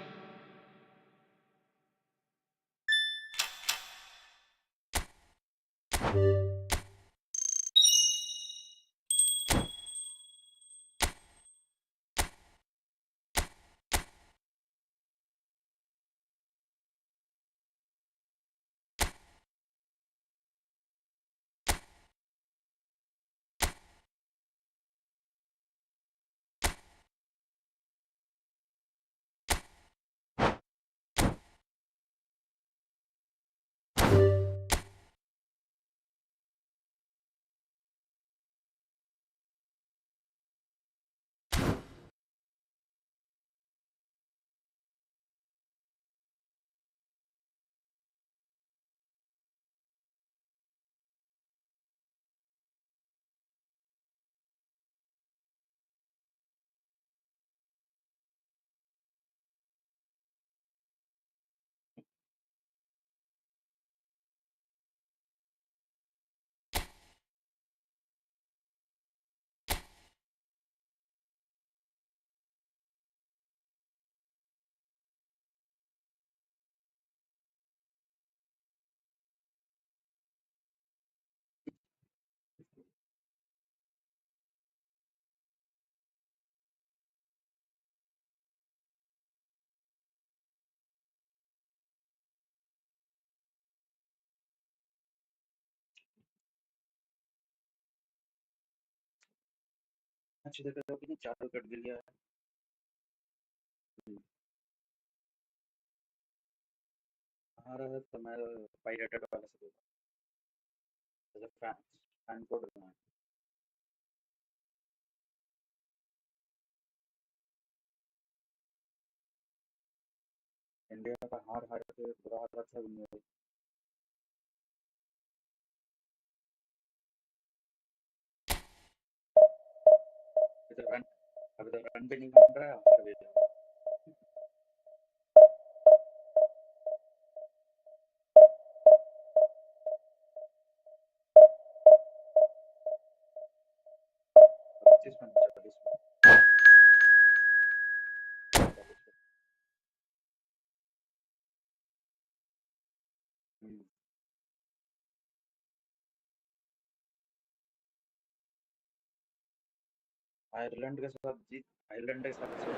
match देखा कि नहीं 4 wicket गिर गया है। हमारा तो मैं pirated वाला से देखा एज अ फैन कोड रखना इंडिया का हार हार के बुरा हालत है दुनिया की। अभी तो रन भी नहीं बन रहा है हार भी जा रहा है। 25 में 40 में 40 में। हम्म, आयरलैंड के साथ जीत आयरलैंड के साथ से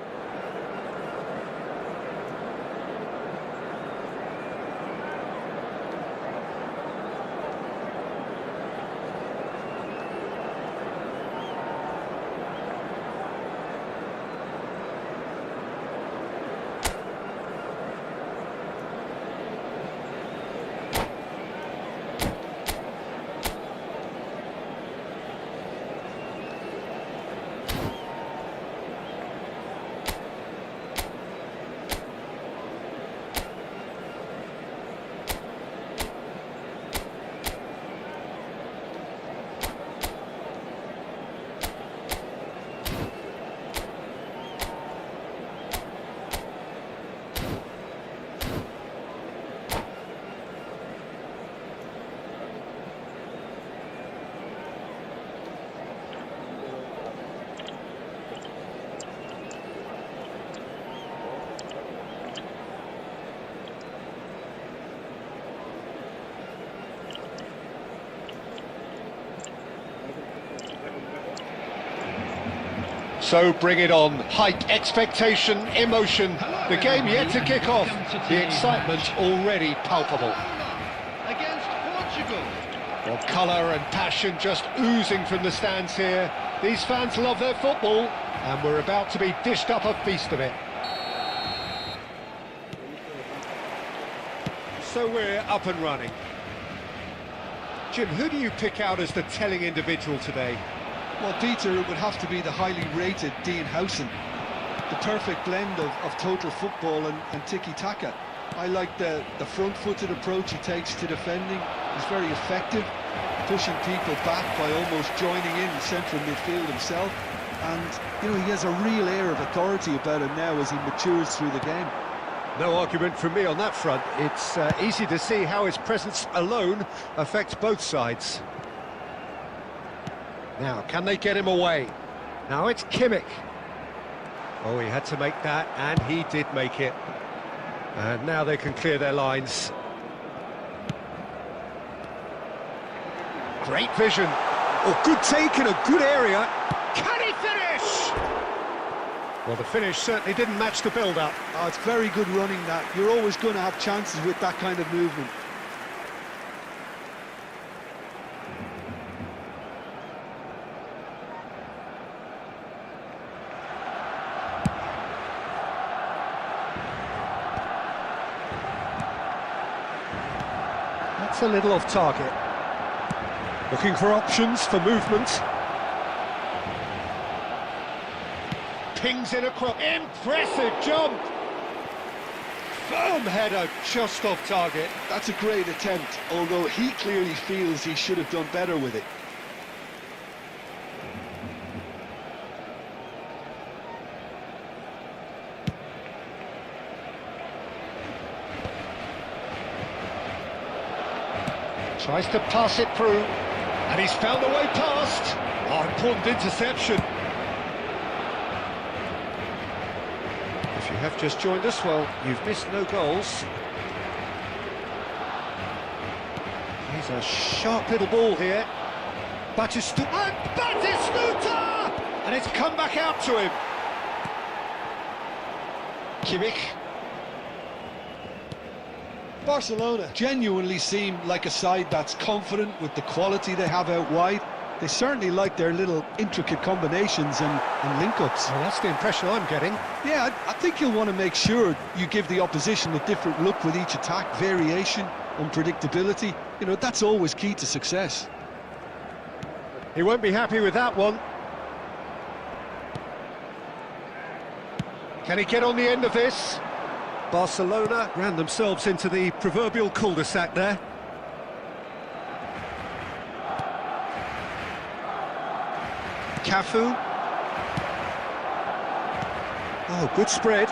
So bring it on. Height, expectation, emotion. The game yet to kick off. The excitement already palpable. Against Portugal. Well, colour and passion just oozing from the stands here. These fans love their football, and we're about to be dished up a feast of it. So we're up and running. Jim, who do you pick out as the telling individual today? Well, Peter, it would have to be the highly rated Dean Howson. The perfect blend of total football and tiki-taka. I like the front-footed approach he takes to defending. He's very effective, pushing people back by almost joining in central midfield himself. And, you know, he has a real air of authority about him now as he matures through the game. No argument from me on that front. It's easy to see how his presence alone affects both sides. Now, can they get him away? Now it's Kimmich. Oh, he had to make that, and he did make it. And now they can clear their lines. Great vision. Oh, good take in a good area. Can he finish? Well, the finish certainly didn't match the build-up. Oh, it's very good running, that. You're always going to have chances with that kind of movement. That's a little off target. Looking for options for movement. Pings in across. Impressive jump! Firm header, just off target. That's a great attempt, although he clearly feels he should have done better with it. Tries to pass it through, and he's found a way past. Oh, important interception. If you have just joined us, well, you've missed no goals. He's a sharp little ball here. Batistuta! And it's come back out to him. Kimmich. Barcelona genuinely seem like a side that's confident with the quality they have out wide. They certainly like their little intricate combinations and link-ups. Well, that's the impression I'm getting. Yeah, I think you'll want to make sure you give the opposition a different look with each attack. Variation, unpredictability, you know, that's always key to success. He won't be happy with that one. Can he get on the end of this? Barcelona ran themselves into the proverbial cul-de-sac there. Cafu. Oh, good spread.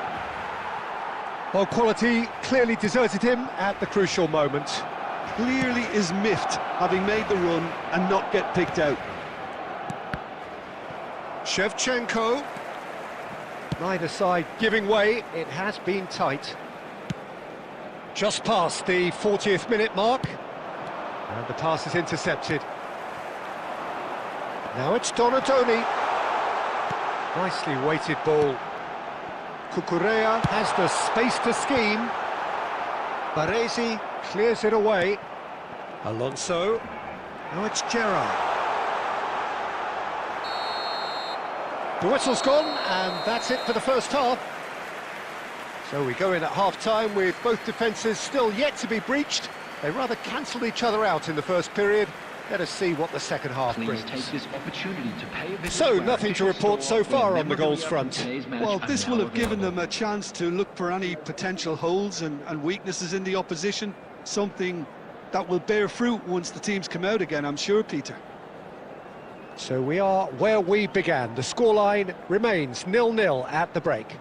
Well, quality clearly deserted him at the crucial moment. Clearly is miffed, having made the run and not get picked out. Shevchenko. Neither side giving way, it has been tight. Just past the 40th minute mark. And the pass is intercepted. Now it's Donadoni. Nicely weighted ball. Cucurella has the space to scheme. Baresi clears it away. Alonso. Now it's Gerrard. The whistle's gone, and that's it for the first half. So we go in at half-time with both defences still yet to be breached. They rather cancelled each other out in the first period. Let us see what the second half brings. Take this opportunity to pay a visit So, to nothing to report so far on the goals front. Well, this will have given them a chance to look for any potential holes and weaknesses in the opposition. Something that will bear fruit once the teams come out again, I'm sure, Peter. So we are where we began. The scoreline remains 0-0 at the break.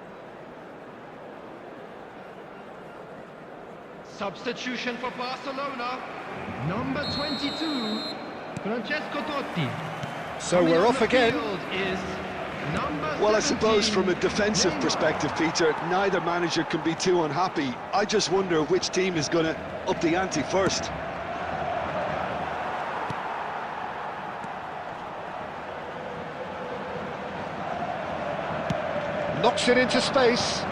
Substitution for Barcelona. Number 22, Francesco Totti. So we're off again. Well, I suppose from a defensive perspective, Peter, neither manager can be too unhappy. I just wonder which team is going to up the ante first. Knocks it into space.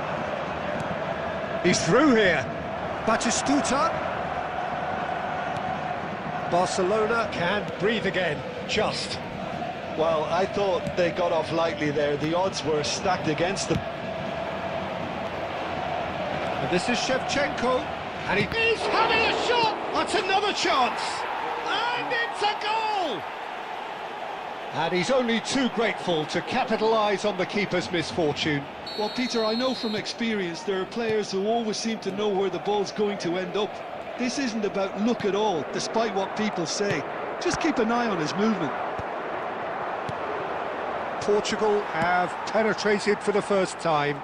He's through here. Batistuta. Barcelona can breathe again, just. Well, I thought they got off lightly there. The odds were stacked against them. And this is Shevchenko. And he's having a shot. That's another chance. And it's a goal. And he's only too grateful to capitalise on the keeper's misfortune. Well, Peter, I know from experience there are players who always seem to know where the ball's going to end up. This isn't about luck at all, despite what people say. Just keep an eye on his movement. Portugal have penetrated for the first time.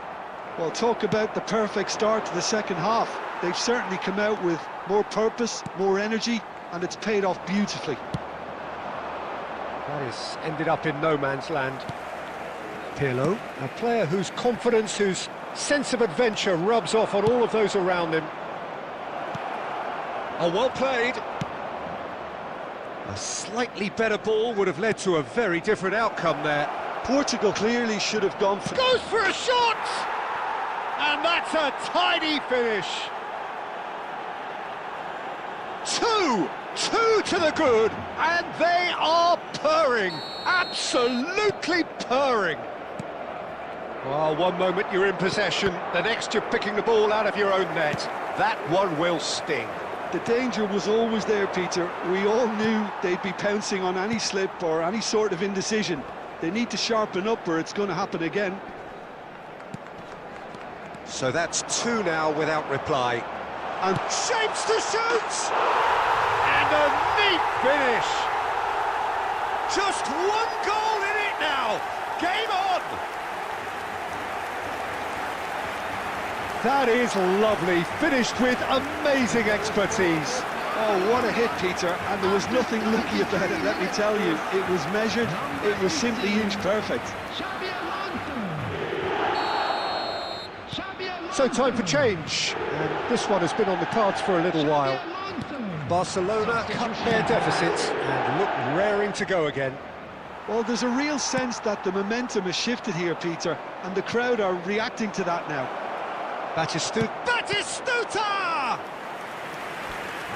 Well, talk about the perfect start to the second half. They've certainly come out with more purpose, more energy, and it's paid off beautifully. That has ended up in no man's land. Pirlo, a player whose confidence, whose sense of adventure rubs off on all of those around him. Oh, well played. A slightly better ball would have led to a very different outcome there. Portugal clearly should have gone for... Goes for a shot! And that's a tidy finish. Two to the good, and they are purring, absolutely purring. Well, one moment you're in possession, the next you're picking the ball out of your own net. That one will sting. The danger was always there, Peter. We all knew they'd be pouncing on any slip or any sort of indecision. They need to sharpen up or it's going to happen again. So that's two now without reply. And shapes to shoot! And a neat finish! Just one goal in it now! Game on! That is lovely, finished with amazing expertise. Oh, what a hit, Peter, and there was nothing lucky about it, let me tell you. It was measured, it was simply inch perfect. So time for change, and this one has been on the cards for a little while. Barcelona cut their deficits and look raring to go again. Well, there's a real sense that the momentum has shifted here, Peter, and the crowd are reacting to that now. Batistuta!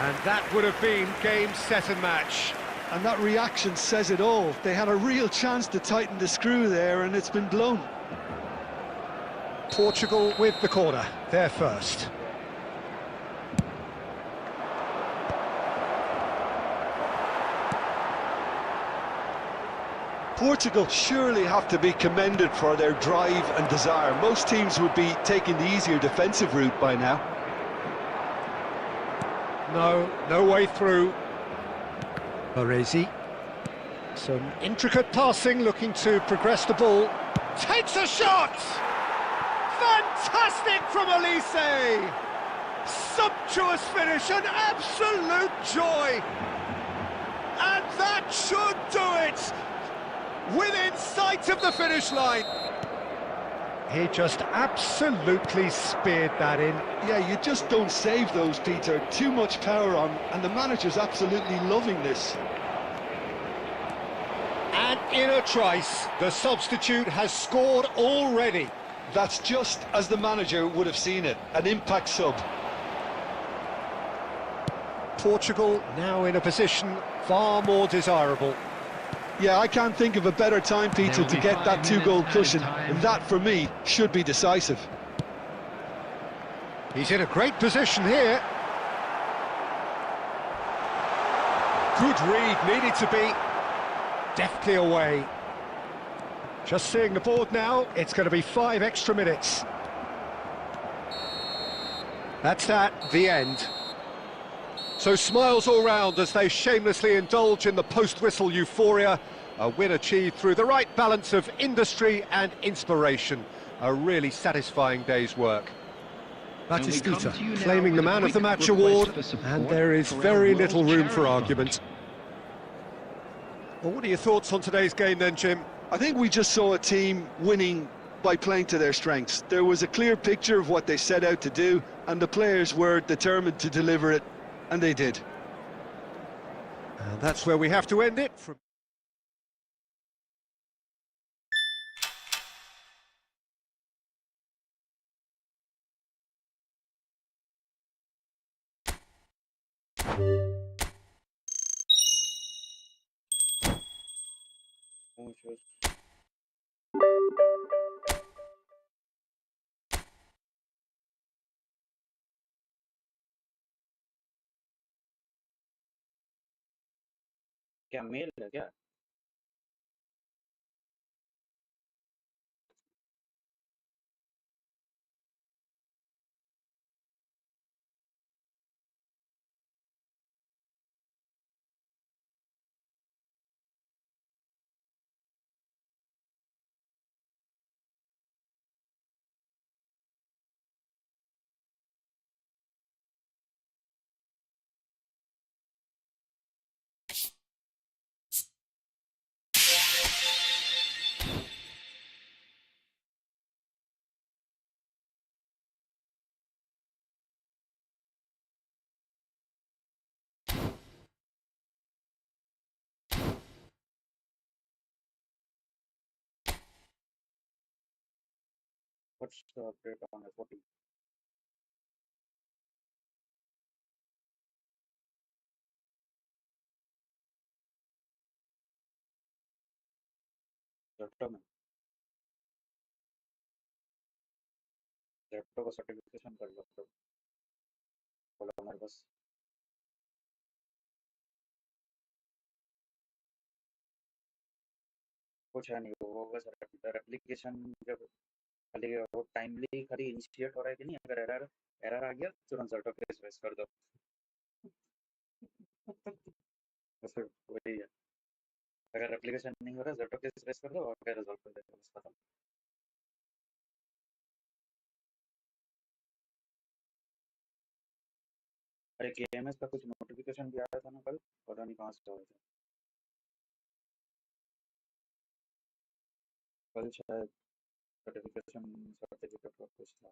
And that would have been game, set and match. And that reaction says it all. They had a real chance to tighten the screw there, and it's been blown. Portugal with the corner, they're first. Portugal surely have to be commended for their drive and desire. Most teams would be taking the easier defensive route by now. No way through. Baresi. Some intricate passing, looking to progress the ball. Takes a shot! Fantastic from Elise! Sumptuous finish, an absolute joy! And that should do it! Within sight of the finish line. He just absolutely speared that in. Yeah, you just don't save those, Peter. Too much power on, and the manager's absolutely loving this. And in a trice, the substitute has scored already. That's just as the manager would have seen it, an impact sub. Portugal now in a position far more desirable. Yeah, I can't think of a better time, Peter, to get that two-goal cushion. And that, for me, should be decisive. He's in a great position here. Good read, needed to be deftly away. Just seeing the board now, it's going to be 5 extra minutes. That's that, the end. So smiles all round as they shamelessly indulge in the post-whistle euphoria. A win achieved through the right balance of industry and inspiration. A really satisfying day's work. Batistita claiming the Man of the Match award, and there is very little room for argument. Well, what are your thoughts on today's game then, Jim? I think we just saw a team winning by playing to their strengths. There was a clear picture of what they set out to do, and the players were determined to deliver it, and they did. And that's where we have to end it. From Muchos. क्या mail है क्या? What's the update on F40? Laptop में laptop का certification कर लो बोला हमारे पास कुछ है नहीं वो बस एप्लीकेशन जब खाली वो टाइमली खाली इनिशिएट हो रहा है कि नहीं अगर एरर एरर आ गया तुरंत सर्टो केस रेस कर दो बस फिर वही है अगर एप्लीकेशन नहीं हो रहा सर्टो केस रेस कर दो और क्या रिजॉल्व कर देगा बस खत्म अरे केएमएस का कुछ नोटिफिकेशन भी आया था ना कल पता नहीं कहाँ से आया था कल शायद सर्टिफिकेशन सर्टिफिकेट का कुछ था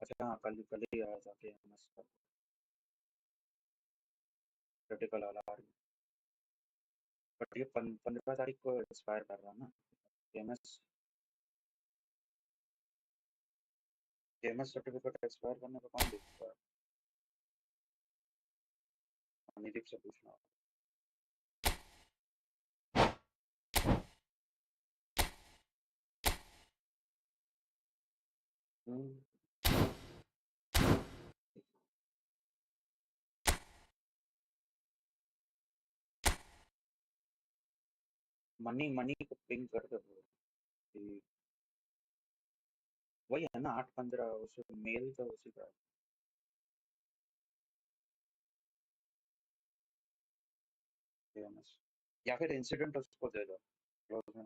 अच्छा हाँ कल कल ही आया था केएमएस का क्रिटिकल अलार्म बट ये 15 तारीख को एक्सपायर कर रहा है ना केएमएस फेमस सर्टिफिकेट एक्सपायर करने का कौन देखता है? अनिदीप से पूछना। मनी मनी को पिंग कर दो कि वही है ना 8-15 उसे मेल का उसी का फेमस या फिर इंसिडेंट उसको दे दो क्लोज में।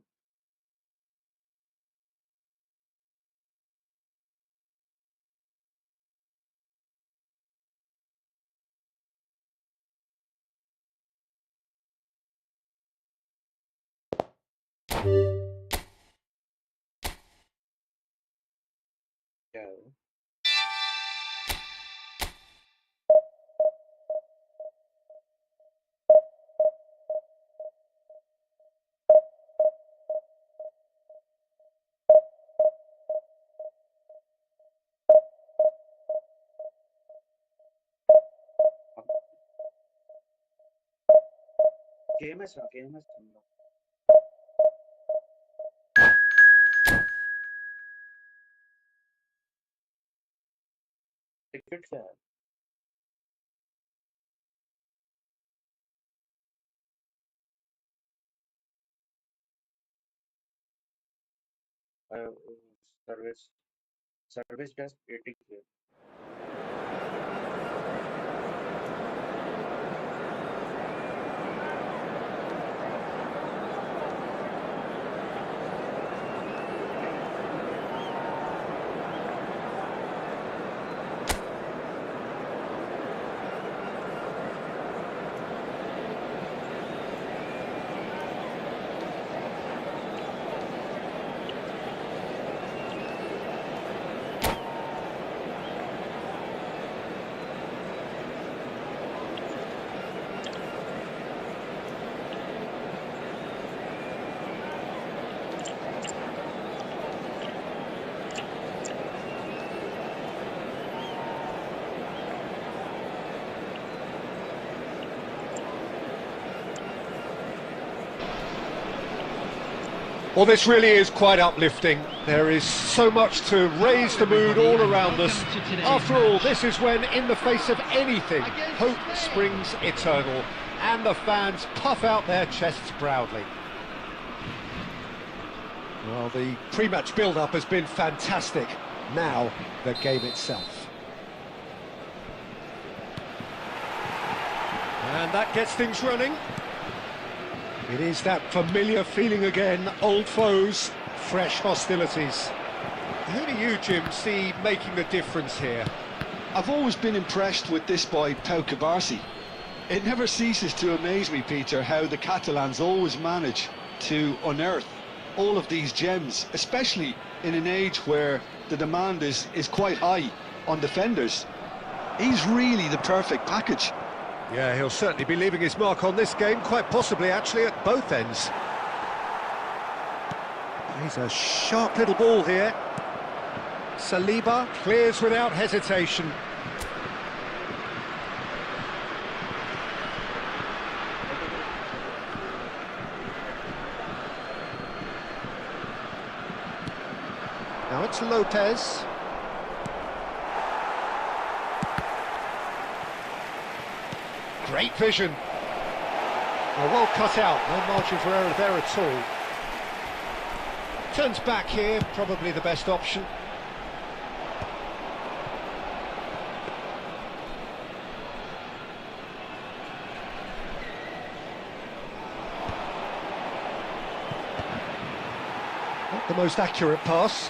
क्या है वो? केएमएस है केएमएस तुम लोग टिकट क्या है? सर्विस सर्विस डेस्क 80 के। Well, this really is quite uplifting. There is so much to raise the mood all around us. After all, this is when, in the face of anything, hope springs eternal, and the fans puff out their chests proudly. Well, the pre-match build-up has been fantastic. Now, the game itself. And that gets things running. It is that familiar feeling again, old foes, fresh hostilities. Who do you, Jim, see making the difference here? I've always been impressed with this boy, Pau Cubarsí. It never ceases to amaze me, Peter, how the Catalans always manage to unearth all of these gems, especially in an age where the demand is quite high on defenders. He's really the perfect package. Yeah, he'll certainly be leaving his mark on this game, quite possibly actually at both ends. He's a sharp little ball here. Saliba clears without hesitation. Now it's Lopez. Great vision. Oh, well cut out, no margin for error there at all. Turns back here, probably the best option. Not the most accurate pass.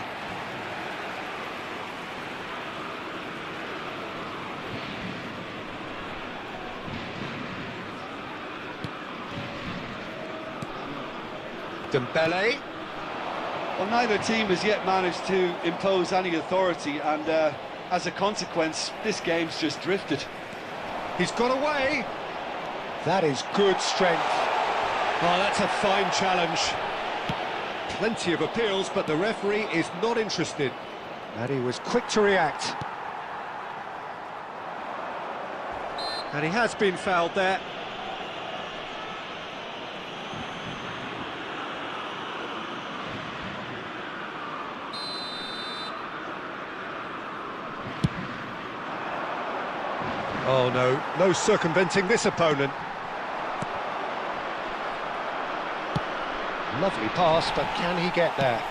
Dembele. Well, neither team has yet managed to impose any authority, and as a consequence, this game's just drifted. He's got away. That is good strength. Oh, that's a fine challenge. Plenty of appeals, but the referee is not interested. And he was quick to react. And he has been fouled there. Oh no, no circumventing this opponent. Lovely pass, but can he get there?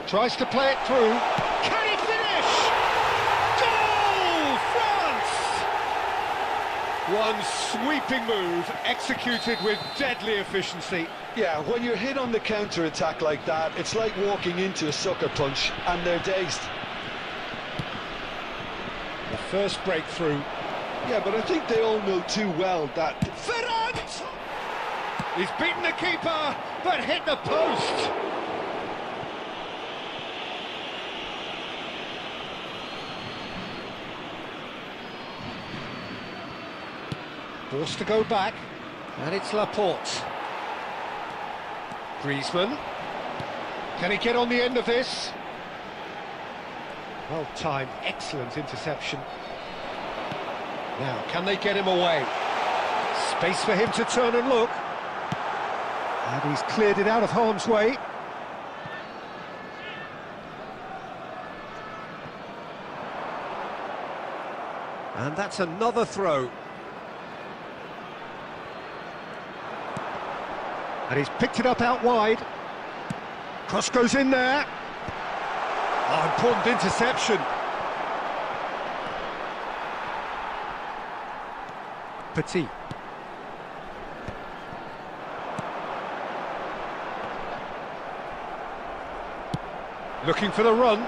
Tries to play it through. Can he finish? Goal, France! One sweeping move, executed with deadly efficiency. Yeah, when you're hit on the counter-attack like that, it's like walking into a sucker punch and they're dazed. The first breakthrough. Yeah, but I think they all know too well that... Ferrand! He's beaten the keeper, but hit the post. Forced to go back, and it's Laporte. Griezmann. Can he get on the end of this? Well timed, excellent interception. Now, can they get him away? Space for him to turn and look. And he's cleared it out of harm's way. And that's another throw. And he's picked it up out wide. Cross goes in there. Oh, important interception. Petit. Looking for the run.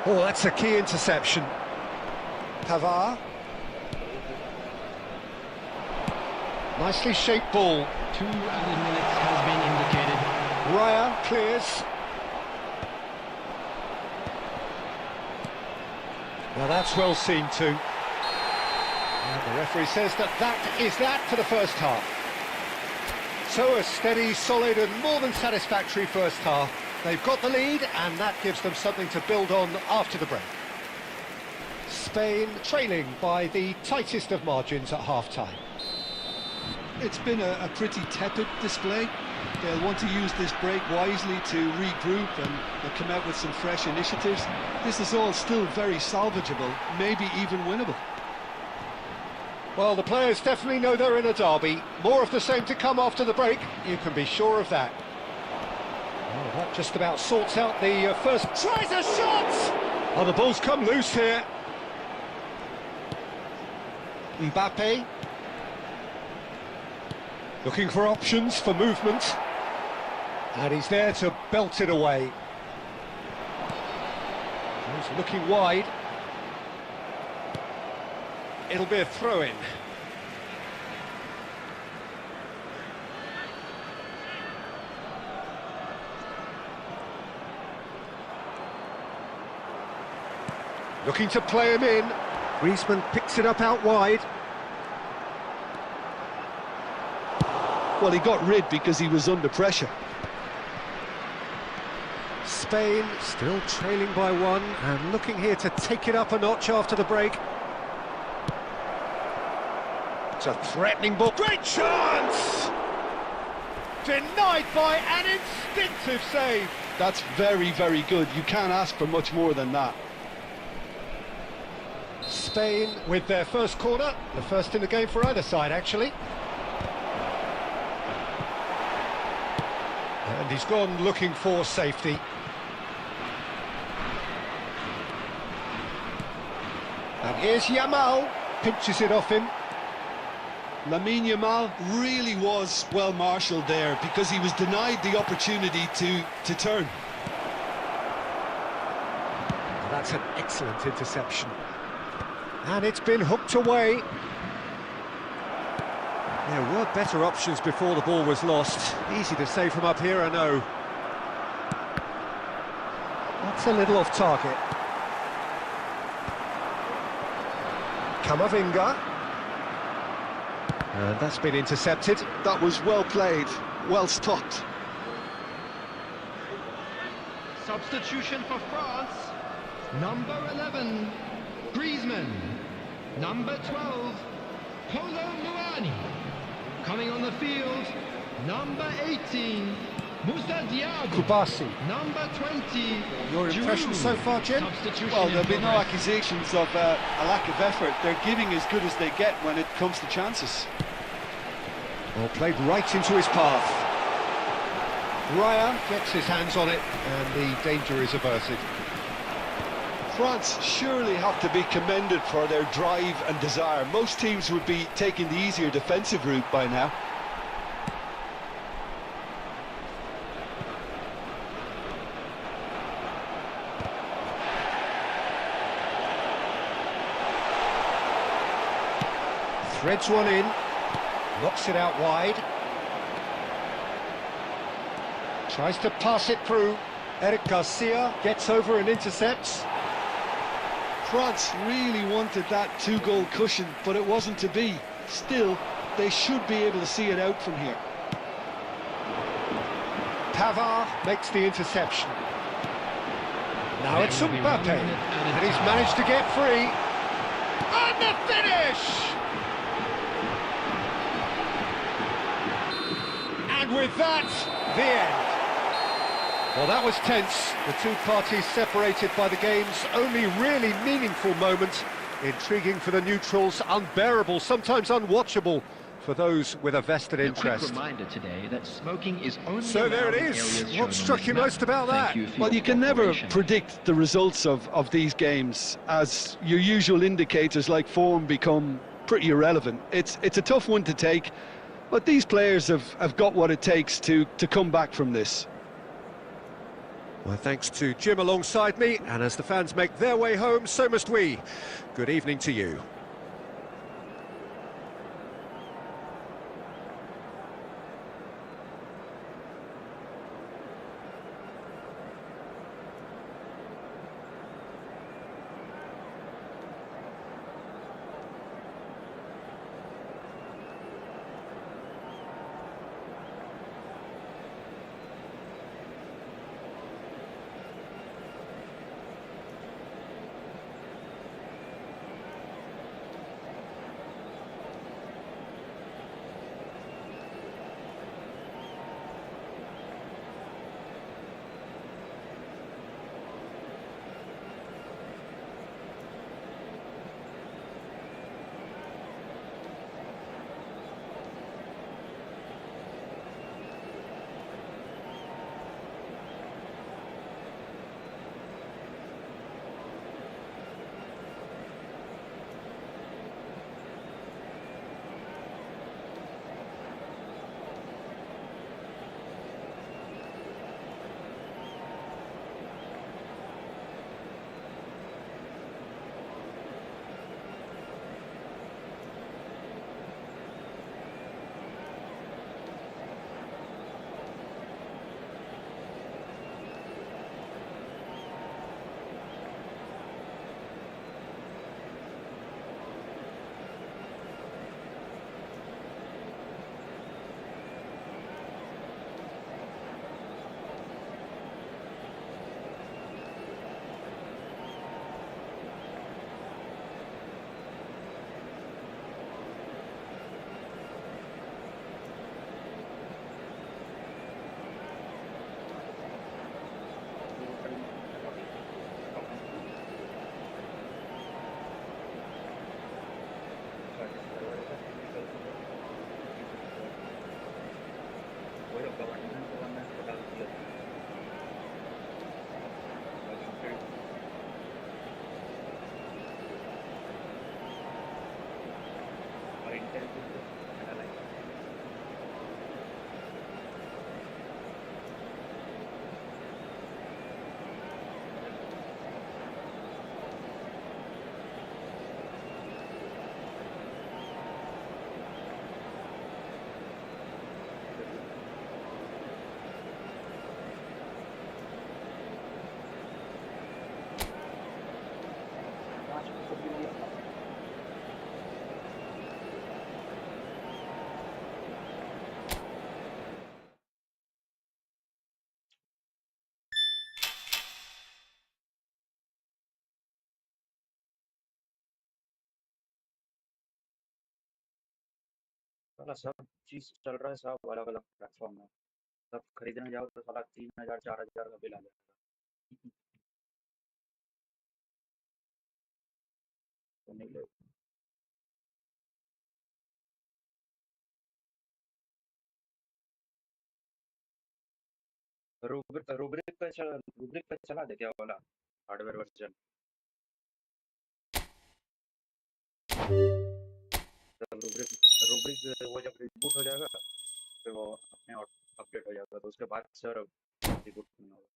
Oh, that's a key interception. Pavard. Nicely shaped ball. 2 added minutes has been indicated. Raya clears. Now that's well seen too. And the referee says that is that for the first half. So a steady, solid and more than satisfactory first half. They've got the lead and that gives them something to build on after the break. Spain trailing by the tightest of margins at half-time. It's been a pretty tepid display. They'll want to use this break wisely to regroup and come out with some fresh initiatives. This is all still very salvageable, maybe even winnable. Well, the players definitely know they're in a derby. More of the same to come after the break, you can be sure of that. Oh, that just about sorts out the first... Tries a shot! Oh, the ball's come loose here. Mbappe. Looking for options for movement. And he's there to belt it away. He's looking wide. It'll be a throw-in. Looking to play him in. Griezmann picks it up out wide. Well, he got rid because he was under pressure. Spain still trailing by 1 and looking here to take it up a notch after the break. It's a threatening ball. Great chance! Denied by an instinctive save. That's very, very good. You can't ask for much more than that. Spain with their first corner, the first in the game for either side actually. And he's gone looking for safety. And here's Yamal, pinches it off him. Lamine Yamal really was well marshalled there because he was denied the opportunity to turn. That's an excellent interception. And it's been hooked away. There were better options before the ball was lost. Easy to say from up here, I know. That's a little off target. Camavinga. And that's been intercepted. That was well played, well stopped. Substitution for France. Number 11, Griezmann. Number 12, Polo Muani. Coming on the field, number 18, Moussa Diaby. Kubasi. Number 20, Your impression so far, Jim? Well, there'll be no accusations of a lack of effort. They're giving as good as they get when it comes to chances. Well, played right into his path. Raya gets his hands on it, and the danger is averted. France surely have to be commended for their drive and desire. Most teams would be taking the easier defensive route by now. Threads one in, knocks it out wide. Tries to pass it through. Eric Garcia gets over and intercepts. France really wanted that two-goal cushion, but it wasn't to be. Still, they should be able to see it out from here. Pavard makes the interception. Now it's Mbappe, and he's managed to get free. And the finish! And with that, the end. Well, that was tense. The two parties separated by the game's only really meaningful moment. Intriguing for the neutrals, unbearable, sometimes unwatchable for those with a vested interest. A quick reminder today that smoking is only So there it allowed in is. areas What shown struck on you this most map. about that? Thank you for Well, your you can never cooperation. predict the results of these games, as your usual indicators like form become pretty irrelevant. It's a tough one to take, but these players have got what it takes to come back from this. Well, thanks to Jim alongside me, and as the fans make their way home, so must we. Good evening to you. साला सब चीज चल रहा है, सब अलग अलग platform में। सब खरीदने जाओ तो साला 3,000 4,000 का बिल आ जाएगा। तो नहीं ले। रूब्रिक पे चला दे क्या वाला हार्डवेयर वर्जन। रूब्रिक रूब्रिक वो जब रिबूट हो जाएगा फिर वो अपने अपडेट हो जाएगा, तो उसके बाद सर रिबूट नहीं होगा।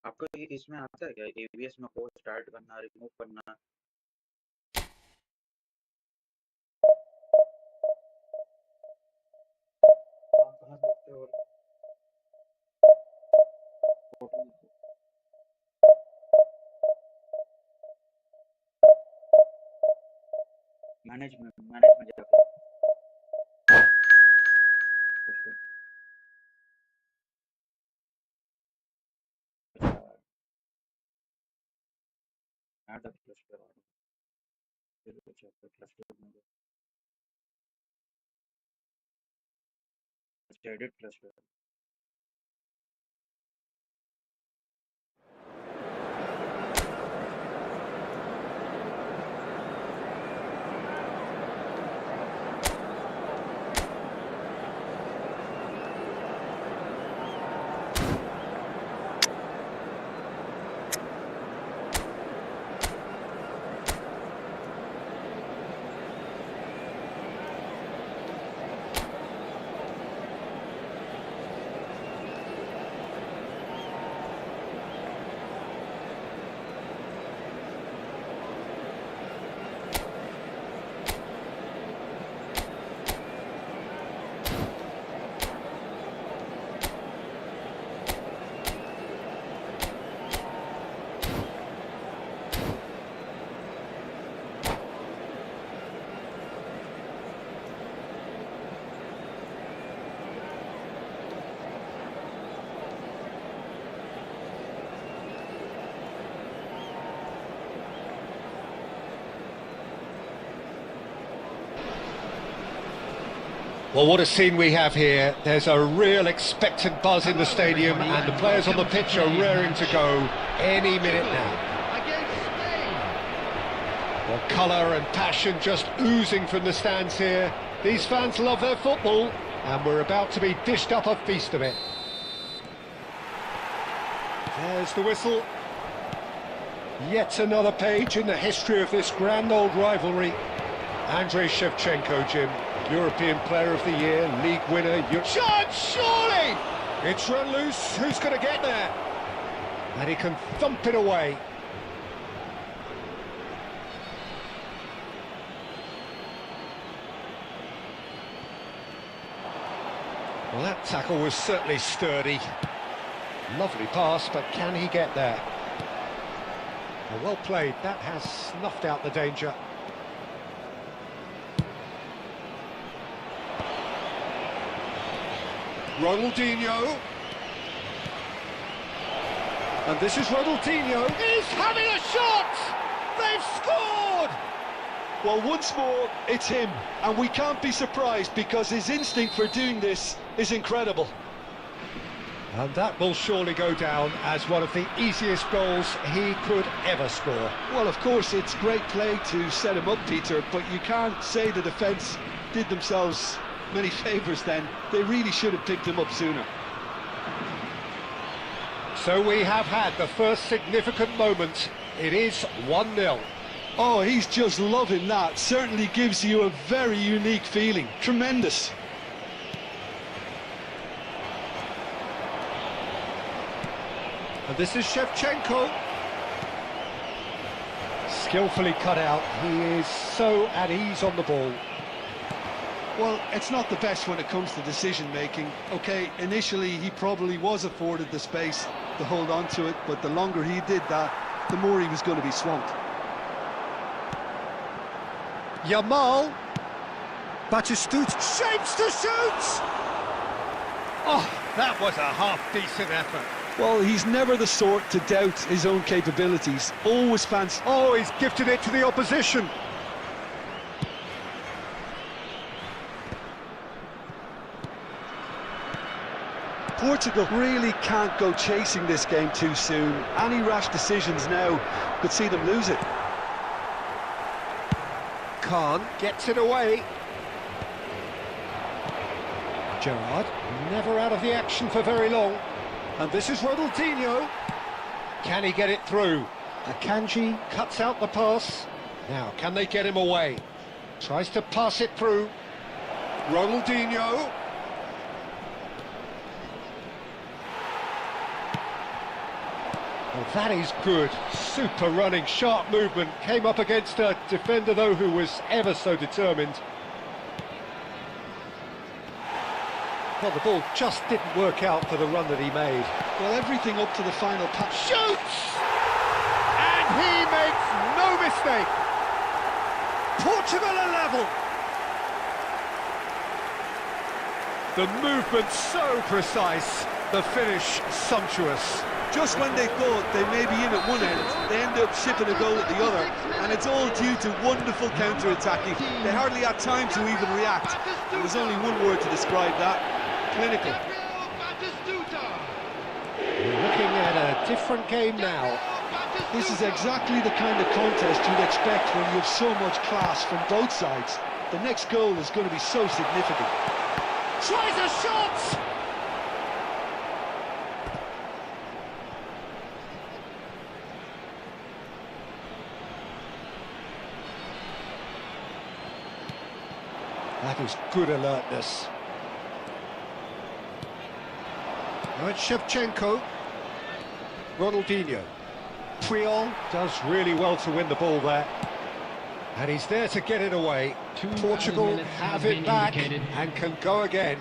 आपको इसमें आता है क्या एवीएस में पोस्ट ऐड करना, रिमूव करना? आप कहाँ देखते हो? मैनेजमेंट जाके ऐड द क्लस्टर और फिर चेक क्लस्टर में edit cluster. Well, what a scene we have here. There's a real expectant buzz in the stadium and the players on the pitch are raring to go any minute now. Against Spain. Well, colour and passion just oozing from the stands here. These fans love their football and we're about to be dished up a feast of it. There's the whistle. Yet another page in the history of this grand old rivalry. Andrei Shevchenko, Jim. European Player of the Year, League winner. Shot, surely! It's run loose. Who's going to get there? And he can thump it away. Well, that tackle was certainly sturdy. Lovely pass, but can he get there? Well played. That has snuffed out the danger. Ronaldinho. And this is Ronaldinho. He's having a shot! They've scored! Well, once more, it's him. And we can't be surprised because his instinct for doing this is incredible. And that will surely go down as one of the easiest goals he could ever score. Well, of course, it's great play to set him up, Peter, but you can't say the defence did themselves many favours then. They really should have picked him up sooner. So we have had the first significant moment It is 1-0. Oh, he's just loving that. Certainly gives you a very unique feeling. Tremendous. And this is Shevchenko. Skillfully cut out. He is so at ease on the ball. Well, it's not the best when it comes to decision-making. OK, initially he probably was afforded the space to hold on to it, but the longer he did that, the more he was going to be swamped. Yamal. Dstuds shapes to shoot! Oh, that was a half-decent effort. Well, he's never the sort to doubt his own capabilities. Always fancy. Oh, he's gifted it to the opposition. Portugal really can't go chasing this game too soon. Any rash decisions now could see them lose it. Khan gets it away. Gerrard, never out of the action for very long. And this is Ronaldinho. Can he get it through? Akanji cuts out the pass. Now, can they get him away? Tries to pass it through. Ronaldinho. Well, that is good. Super running, sharp movement. Came up against a defender, though, who was ever so determined. Well, the ball just didn't work out for the run that he made. Well, everything up to the final pass. Shoots! And he makes no mistake. Portugal are level. The movement so precise, the finish sumptuous. Just when they thought they may be in at one end, they end up shipping a goal at the other, and it's all due to wonderful counter-attacking. They hardly had time to even react. There's only one word to describe that: clinical. We're looking at a different game now. This is exactly the kind of contest you'd expect when you have so much class from both sides. The next goal is going to be so significant. Tries a shot! That is good alertness. Now it's Shevchenko. Ronaldinho. Puyol does really well to win the ball there. And he's there to get it away. Portugal have it back and can go again.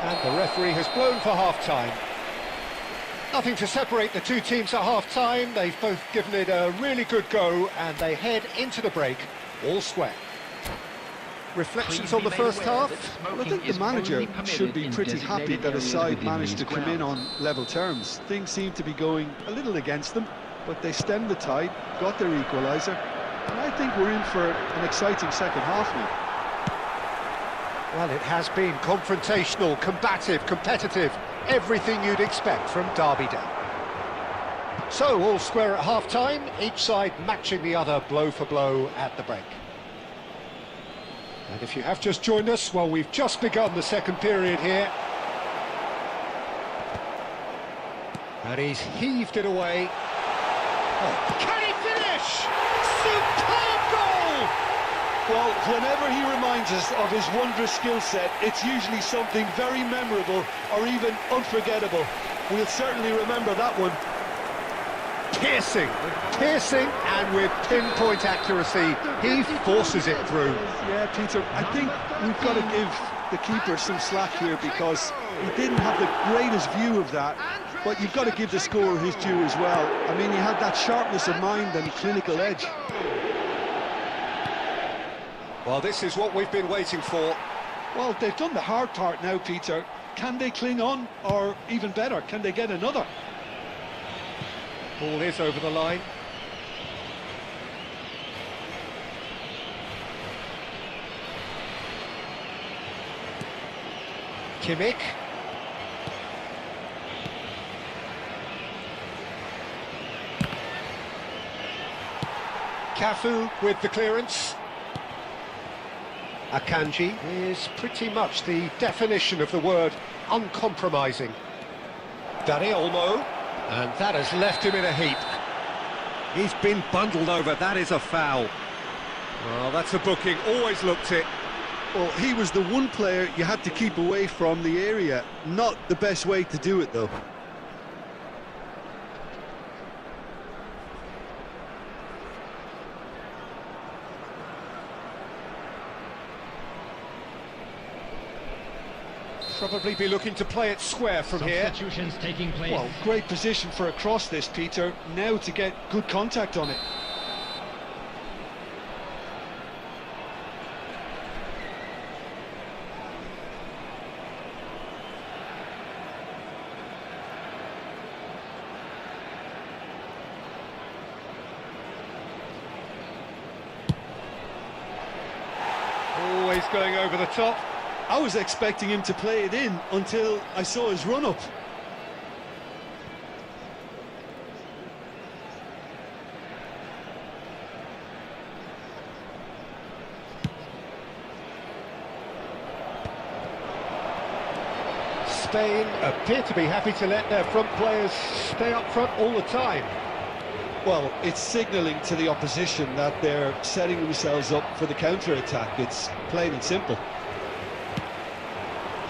And the referee has blown for half-time. Nothing to separate the two teams at half-time. They've both given it a really good go, and they head into the break all square. Reflections on the first half? Well, I think the manager should be pretty happy that his side managed to come in on level terms. Things seem to be going a little against them, but they stemmed the tide, got their equaliser, and I think we're in for an exciting second half now. Well, it has been confrontational, combative, competitive, everything you'd expect from Derby Day. So, all square at half-time, each side matching the other blow for blow at the break. And if you have just joined us, well, we've just begun the second period here. And he's heaved it away. Oh, can he finish? Superb goal! Well, whenever he reminds us of his wondrous skill set, it's usually something very memorable or even unforgettable. We'll certainly remember that one. Piercing, and with pinpoint accuracy, he forces it through. Yeah, Peter, I think we've got to give the keeper some slack here because he didn't have the greatest view of that, but you've got to give the scorer his due as well. I mean, he had that sharpness of mind and clinical edge. Well, this is what we've been waiting for. Well, they've done the hard part now, Peter. Can they cling on, or even better, can they get another? Ball is over the line. Kimmich. Cafu with the clearance. Akanji is pretty much the definition of the word uncompromising. Dani Olmo, and that has left him in a heap. He's been bundled over, that is a foul. Well, that's a booking, always looked it. Well, he was the one player you had to keep away from the area. Not the best way to do it, though. Probably be looking to play it square from here. Substitutions taking place. Well, great position for a cross this, Peter. Now to get good contact on it. Always going over the top. I was expecting him to play it in until I saw his run-up. Spain appear to be happy to let their front players stay up front all the time. Well, it's signalling to the opposition that they're setting themselves up for the counter-attack. It's plain and simple.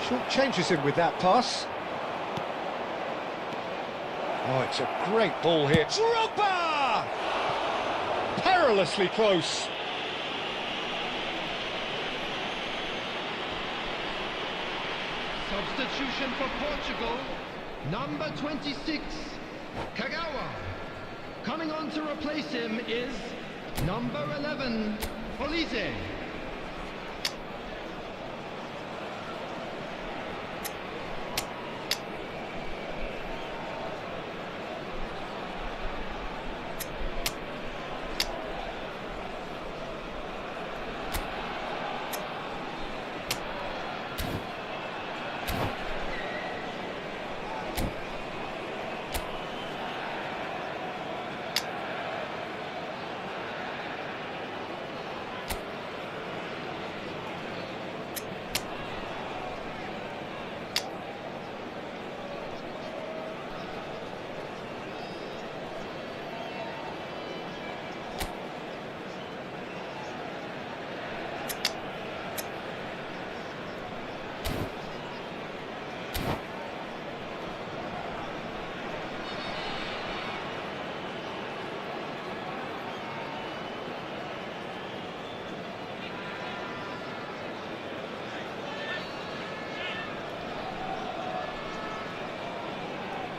Short changes him with that pass. Oh, it's a great ball here. Drogba! Perilously close. Substitution for Portugal. Number 26, Kagawa. Coming on to replace him is number 11, Olise.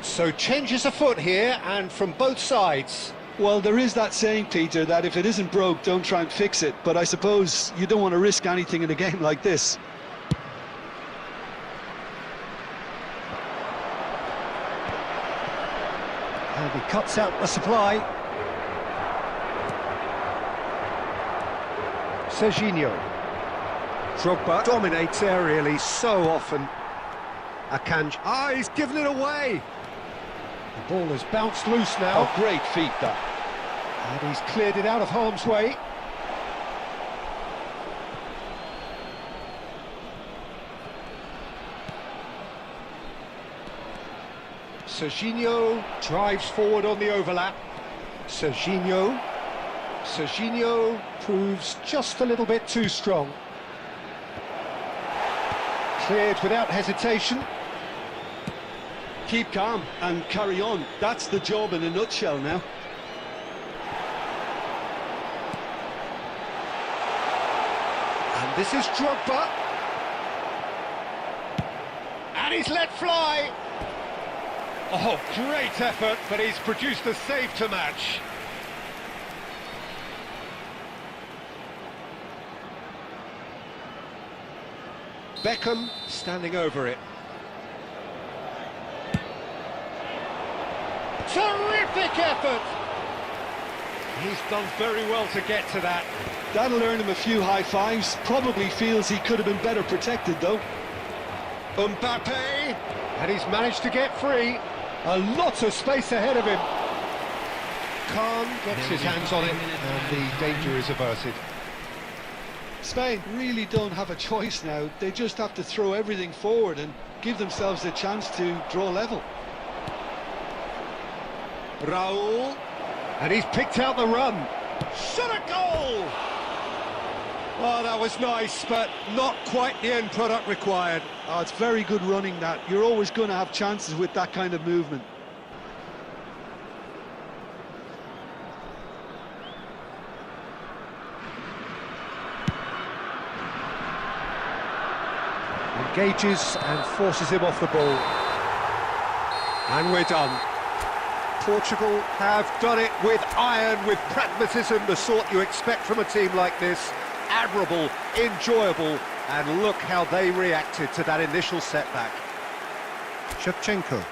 So changes afoot here, and from both sides. Well, there is that saying, Peter, that if it isn't broke, don't try and fix it. But I suppose you don't want to risk anything in a game like this. And he cuts out the supply. Serginho. Drogba dominates aerially so often. Akanji. Ah, he's given it away. The ball has bounced loose now. Oh, great feat, that. And he's cleared it out of harm's way. Serginho drives forward on the overlap. Serginho proves just a little bit too strong. Cleared without hesitation. Keep calm and carry on. That's the job in a nutshell now. And this is Drogba. And he's let fly. Oh, great effort, but he's produced a save to match. Beckham standing over it. Terrific effort! He's done very well to get to that. That'll earn him a few high fives. Probably feels he could have been better protected, though. Mbappe, and he's managed to get free. A lot of space ahead of him. Khan gets his hands on it, and the danger is averted. Spain really don't have a choice now. They just have to throw everything forward and give themselves a chance to draw level. Raul, and he's picked out the run. Shot a goal! Oh, that was nice, but not quite the end product required. Oh, it's very good running that. You're always going to have chances with that kind of movement. Engages and forces him off the ball. And we're done. Portugal have done it with iron, with pragmatism, the sort you expect from a team like this. Admirable, enjoyable, and look how they reacted to that initial setback. Shevchenko.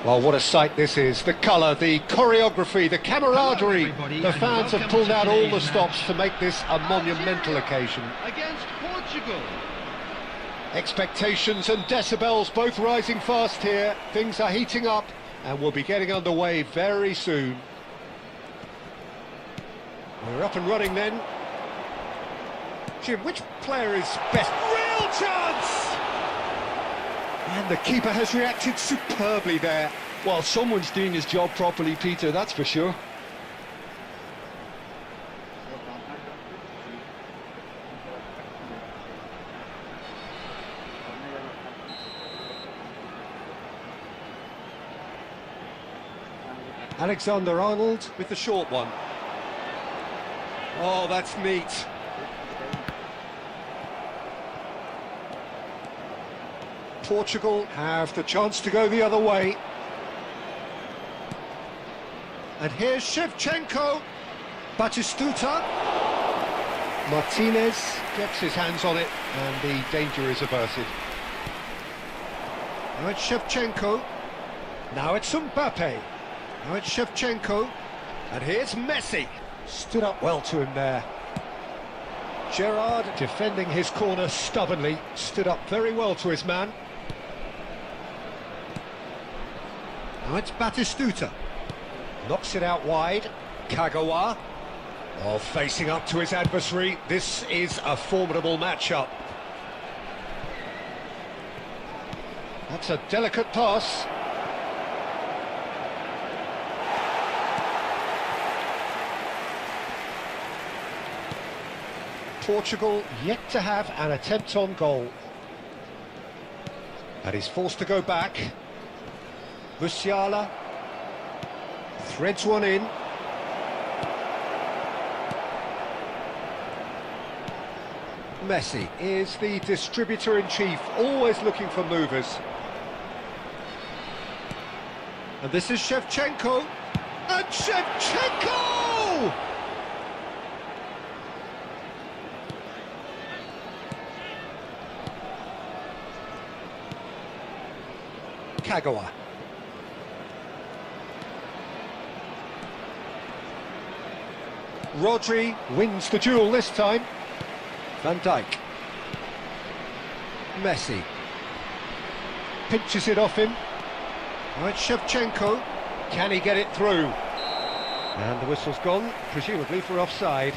Well, what a sight this is. The colour, the choreography, the camaraderie. The fans have pulled out all the stops to make this a monumental occasion. Against Portugal. Expectations and decibels both rising fast here. Things are heating up and we'll be getting underway very soon. We're up and running then. Jim, which player is best? Real chance! And the keeper has reacted superbly there. Well, someone's doing his job properly, Peter, that's for sure. Alexander-Arnold with the short one. Oh, that's neat. Portugal have the chance to go the other way. And here's Shevchenko. Batistuta. Martinez gets his hands on it, and the danger is averted. Now it's Shevchenko. Now it's Mbappe. Now it's Shevchenko. And here's Messi. Stood up well to him there. Gerrard defending his corner stubbornly. Stood up very well to his man. Now it's Batistuta. Knocks it out wide. Kagawa. Oh, facing up to his adversary. This is a formidable matchup. That's a delicate pass. Portugal yet to have an attempt on goal. And he's forced to go back. Musiala threads one in. Messi is the distributor-in-chief, always looking for movers. And this is Shevchenko. And Shevchenko! Kagawa. Rodri wins the duel this time. Van Dijk. Messi. Pinches it off him. Now it's Shevchenko. Can he get it through? And the whistle's gone, presumably for offside.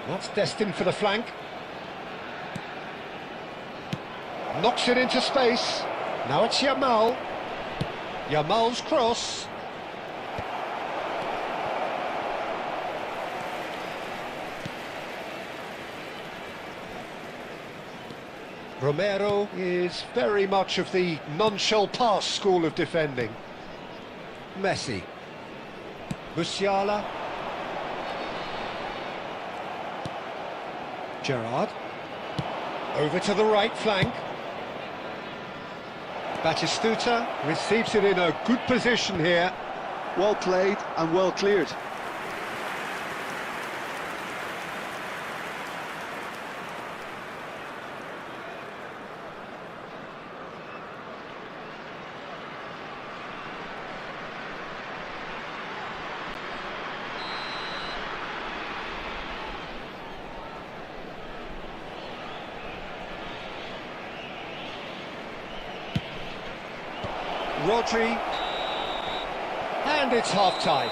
That's destined for the flank. Knocks it into space. Now it's Yamal. Yamal's cross. Romero is very much of the non-shall-pass school of defending. Messi. Musiala. Gerrard. Over to the right flank. Batistuta receives it in a good position here. Well played and well cleared. Rodri, and it's half-time.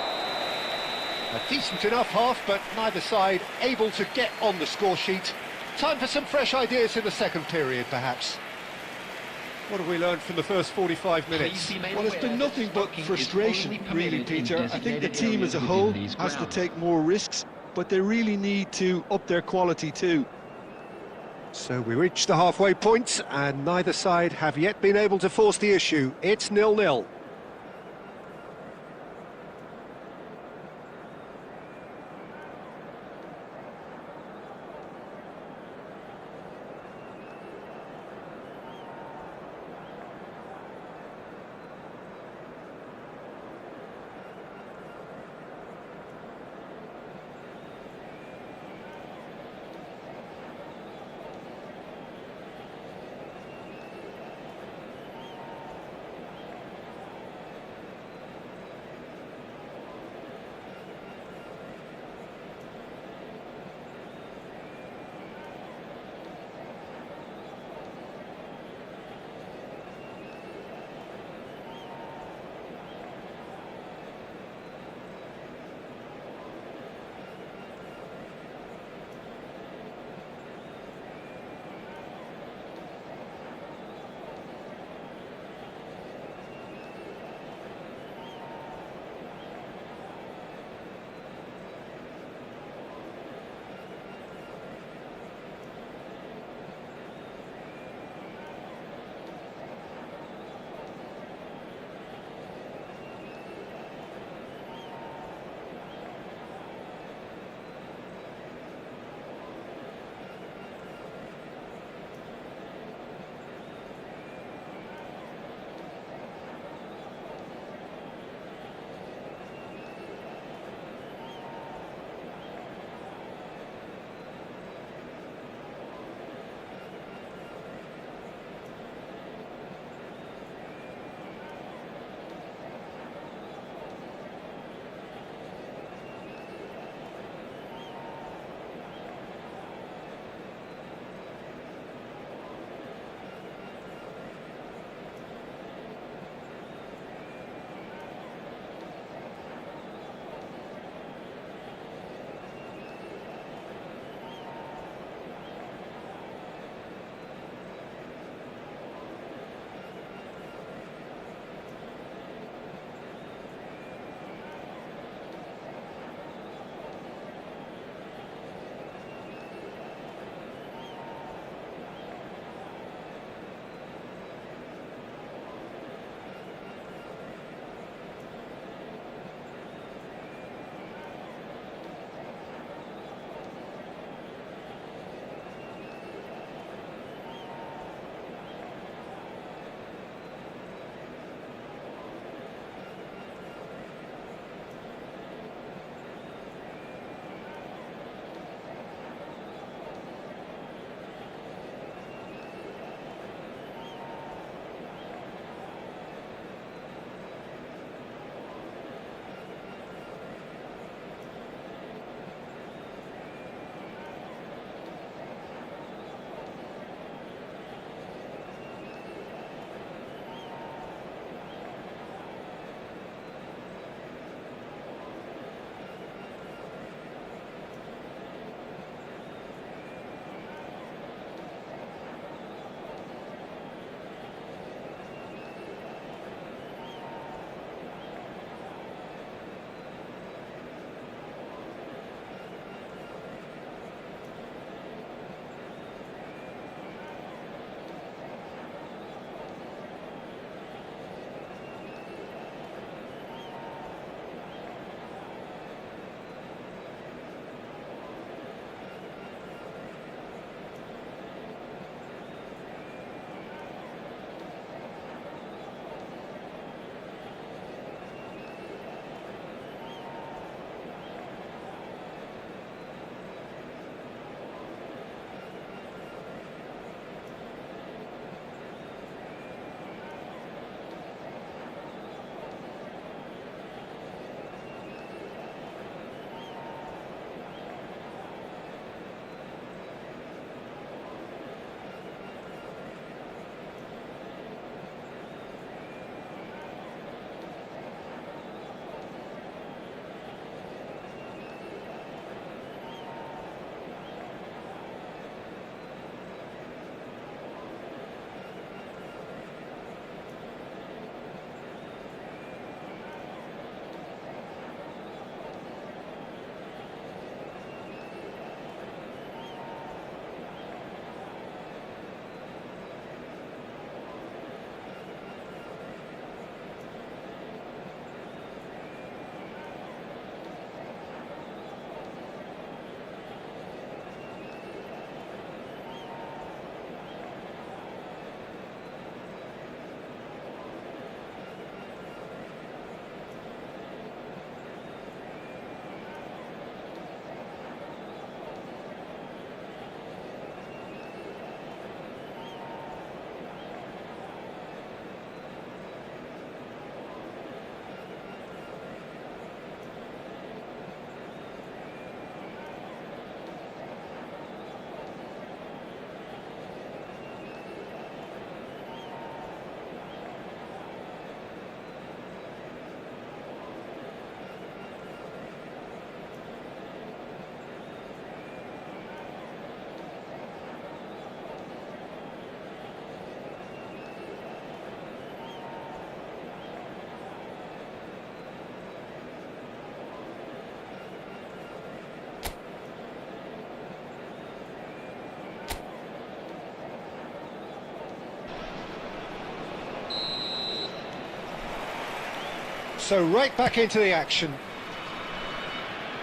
A decent enough half, but neither side able to get on the score sheet. Time for some fresh ideas in the second period, perhaps. What have we learned from the first 45 minutes? Well, it's been nothing but frustration, really, Peter. I think the team as a whole has to take more risks, but they really need to up their quality too. So we reach the halfway point, and neither side have yet been able to force the issue. It's 0-0. So right back into the action.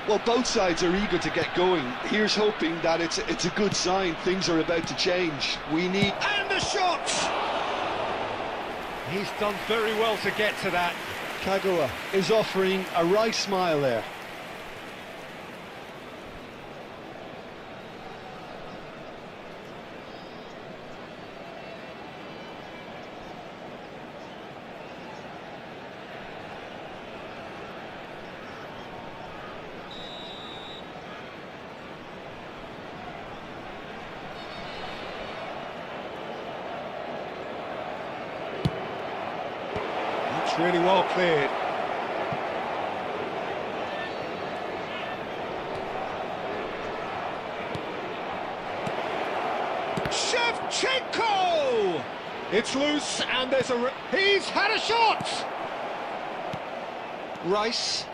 Well, both sides are eager to get going. Here's hoping that it's a good sign. Things are about to change. We need... And the shot! He's done very well to get to that. Kagawa is offering a wry smile there. It's really well cleared. Shevchenko! It's loose and there's a... He's had a shot! Rice.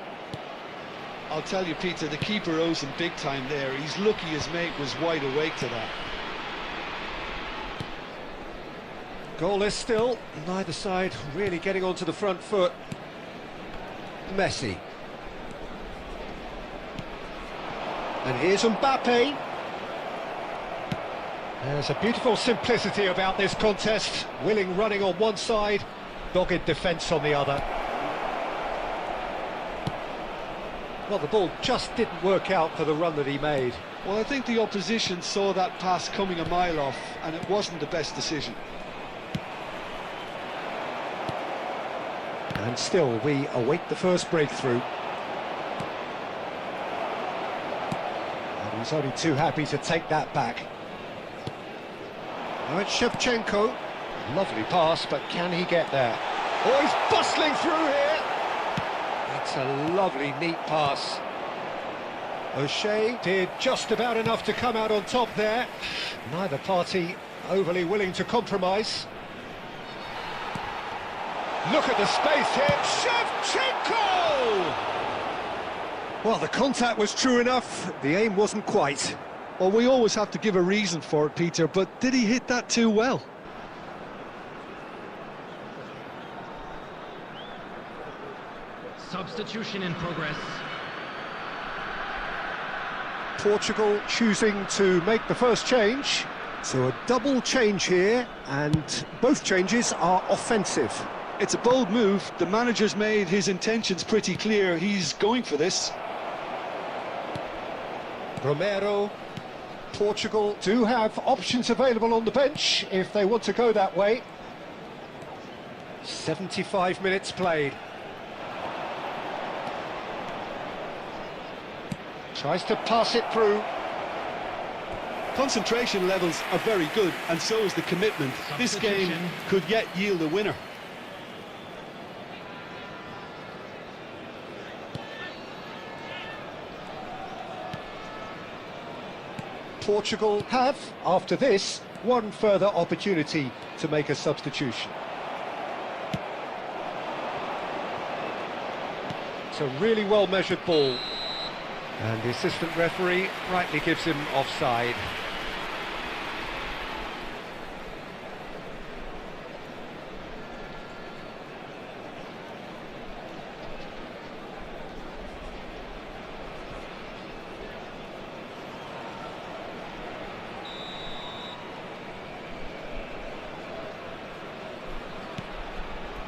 I'll tell you, Peter, the keeper owes him big time there. He's lucky his mate was wide awake to that. Goalless still, neither side really getting onto the front foot. Messi. And here's Mbappe. There's a beautiful simplicity about this contest. Willing running on one side, dogged defence on the other. Well, the ball just didn't work out for the run that he made. Well, I think the opposition saw that pass coming a mile off, and it wasn't the best decision. And still, we await the first breakthrough. And he's only too happy to take that back. Now it's Shevchenko. Lovely pass, but can he get there? Oh, he's bustling through here! It's a lovely, neat pass. O'Shea did just about enough to come out on top there. Neither party overly willing to compromise. Look at the space here, Shevchenko! Well, the contact was true enough, the aim wasn't quite. Well, we always have to give a reason for it, Peter, but did he hit that too well? Substitution in progress. Portugal choosing to make the first change. So a double change here, and both changes are offensive. It's a bold move. The manager's made his intentions pretty clear. He's going for this. Romero. Portugal do have options available on the bench if they want to go that way. 75 minutes played. Tries to pass it through. Concentration levels are very good, and so is the commitment. This game could yet yield a winner. Portugal have, after this, one further opportunity to make a substitution. It's a really well-measured ball. And the assistant referee rightly gives him offside.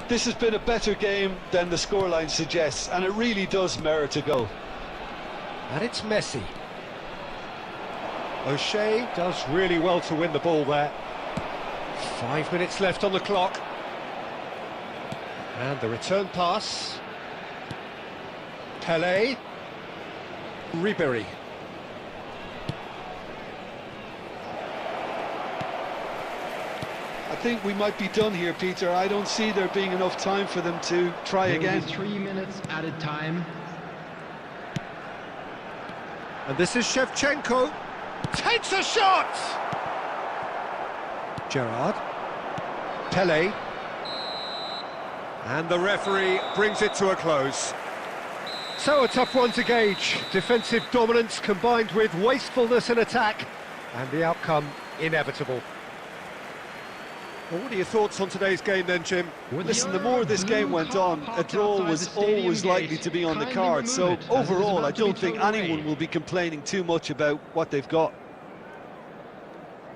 This has been a better game than the scoreline suggests, and it really does merit a goal. And it's Messi. O'Shea does really well to win the ball there. 5 minutes left on the clock. And the return pass. Pelé. Ribéry. I think we might be done here, Peter. I don't see there being enough time for them to try again. 3 minutes added time. And this is Shevchenko. Takes a shot! Gerrard. Pelé. And the referee brings it to a close. So a tough one to gauge. Defensive dominance combined with wastefulness in attack. And the outcome inevitable. Well, what are your thoughts on today's game then, Jim? Listen, the more this game went on, a draw was always likely to be on the card. So overall, I don't think anyone will be complaining too much about what they've got.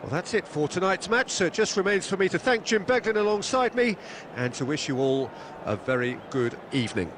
Well, that's it for tonight's match, so it just remains for me to thank Jim Beglin alongside me and to wish you all a very good evening.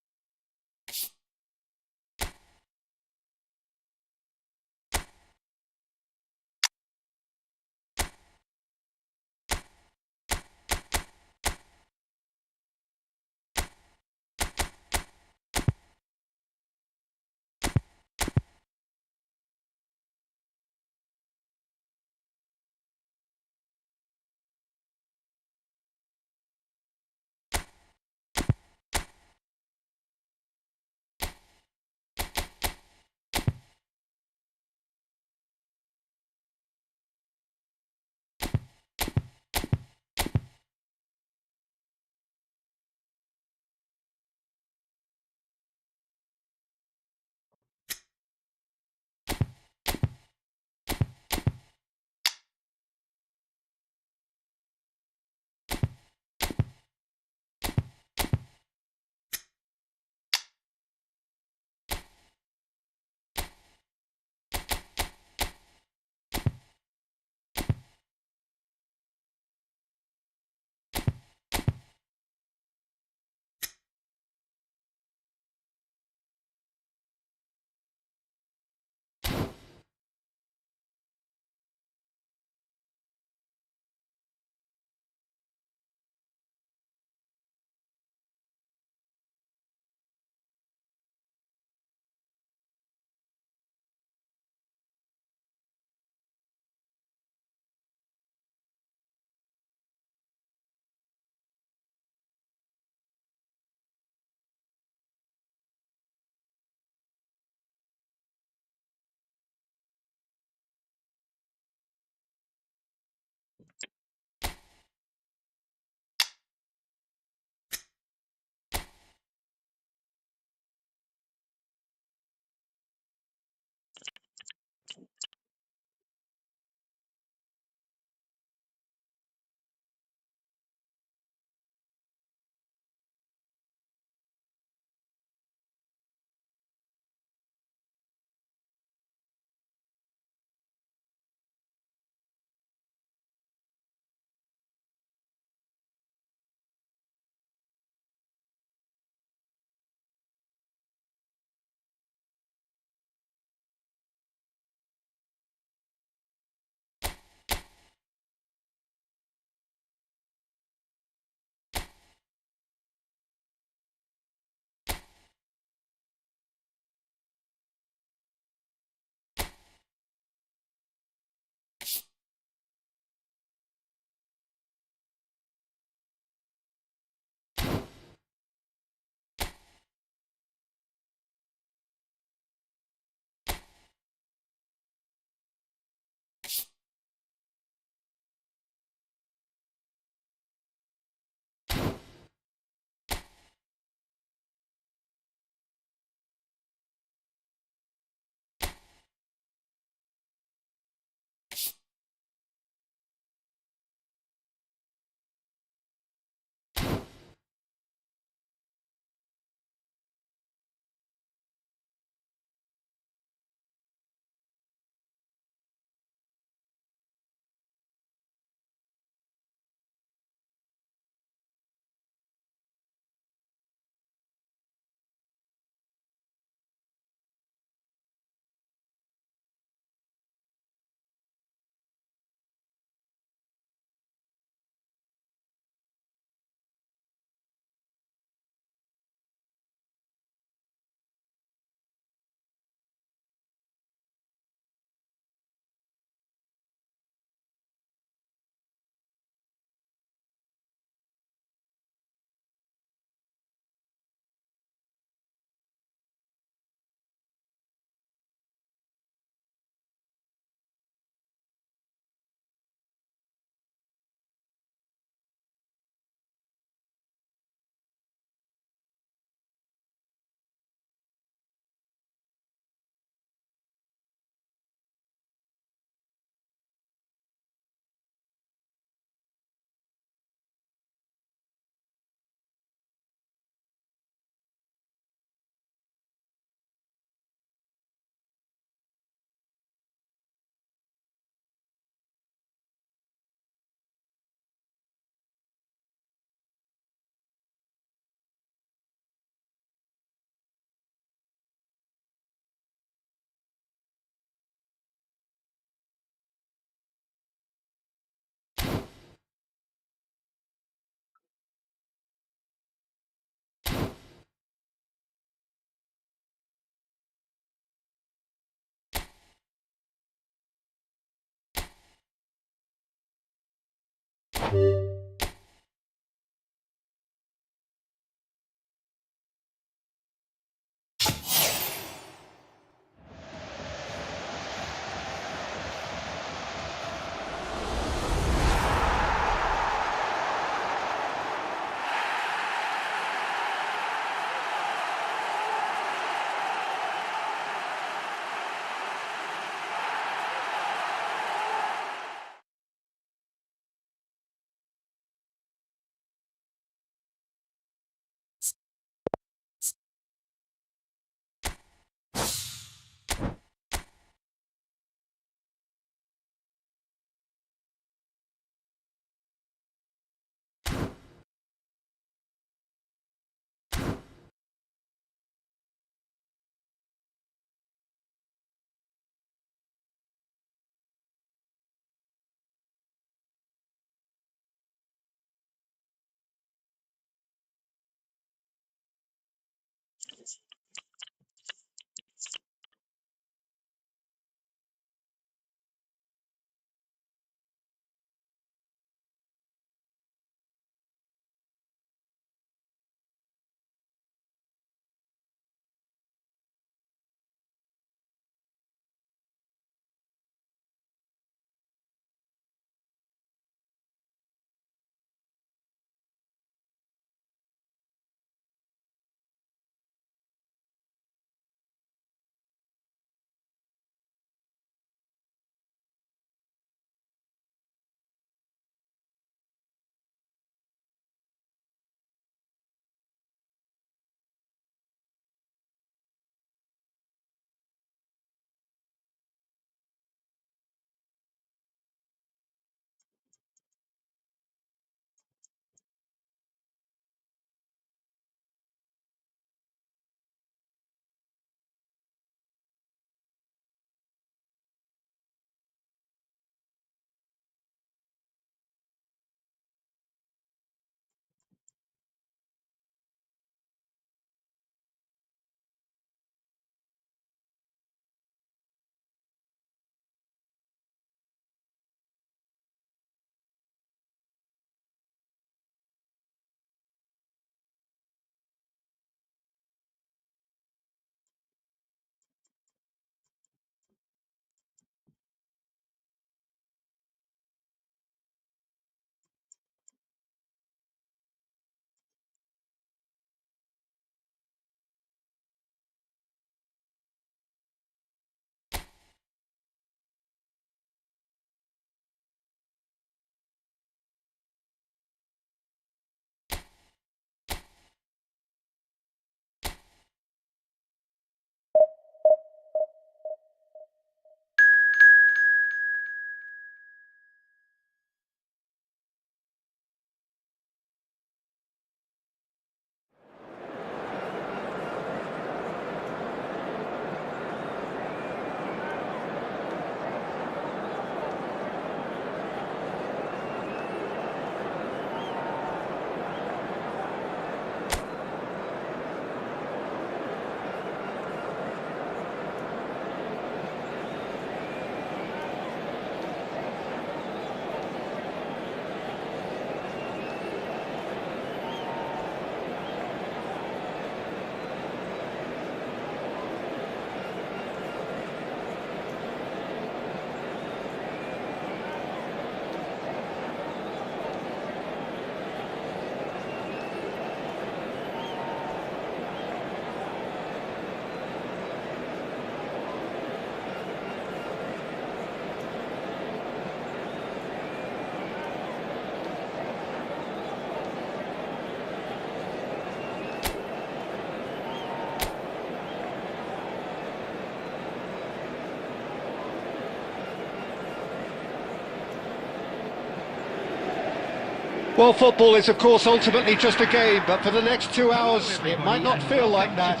Well, football is, of course, ultimately just a game, but for the next 2 hours, it might not feel like that.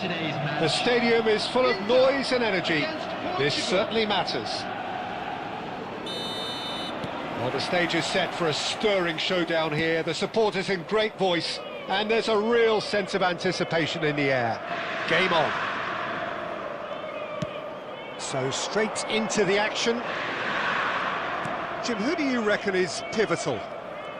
The stadium is full of noise and energy. This certainly matters. Well, the stage is set for a stirring showdown here. The supporters in great voice, and there's a real sense of anticipation in the air. Game on. So straight into the action. Jim, who do you reckon is pivotal?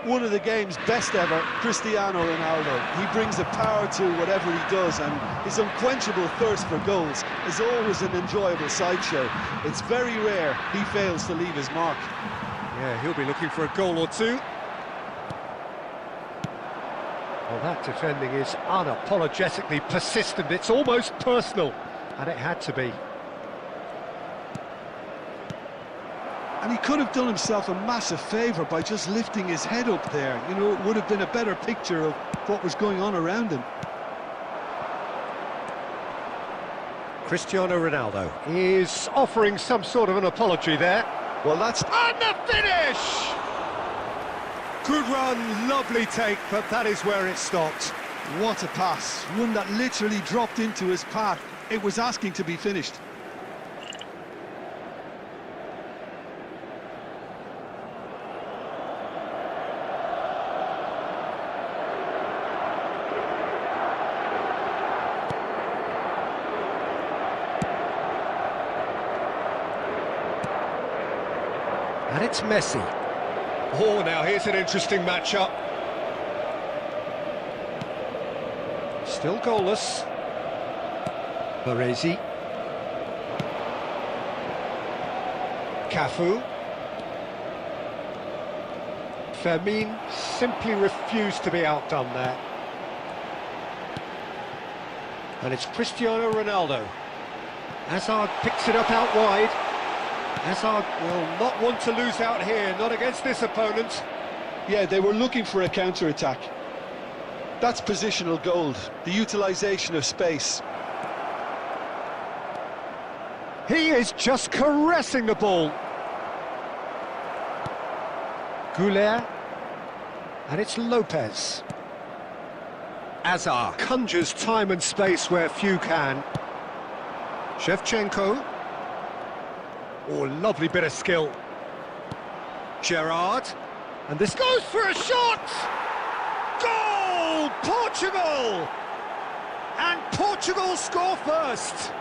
One of the game's best ever, Cristiano Ronaldo. He brings a power to whatever he does, and his unquenchable thirst for goals is always an enjoyable sideshow. It's very rare he fails to leave his mark. Yeah, he'll be looking for a goal or two. Well, that defending is unapologetically persistent. It's almost personal, and it had to be. And he could have done himself a massive favour by just lifting his head up there. You know, it would have been a better picture of what was going on around him. Cristiano Ronaldo is offering some sort of an apology there. Well, that's... And the finish! Good run, lovely take, but that is where it stopped. What a pass. One that literally dropped into his path. It was asking to be finished. And it's Messi. Oh, now here's an interesting matchup. Still goalless. Baresi. Cafu. Fermin simply refused to be outdone there. And it's Cristiano Ronaldo. Hazard picks it up out wide. Hazard will not want to lose out here, not against this opponent. Yeah, they were looking for a counter-attack. That's positional gold, the utilisation of space. He is just caressing the ball. Goulet. And it's Lopez. Hazard conjures time and space where few can. Shevchenko. Oh, lovely bit of skill. Gerrard. And this goes for a shot! Goal! Portugal! And Portugal score first.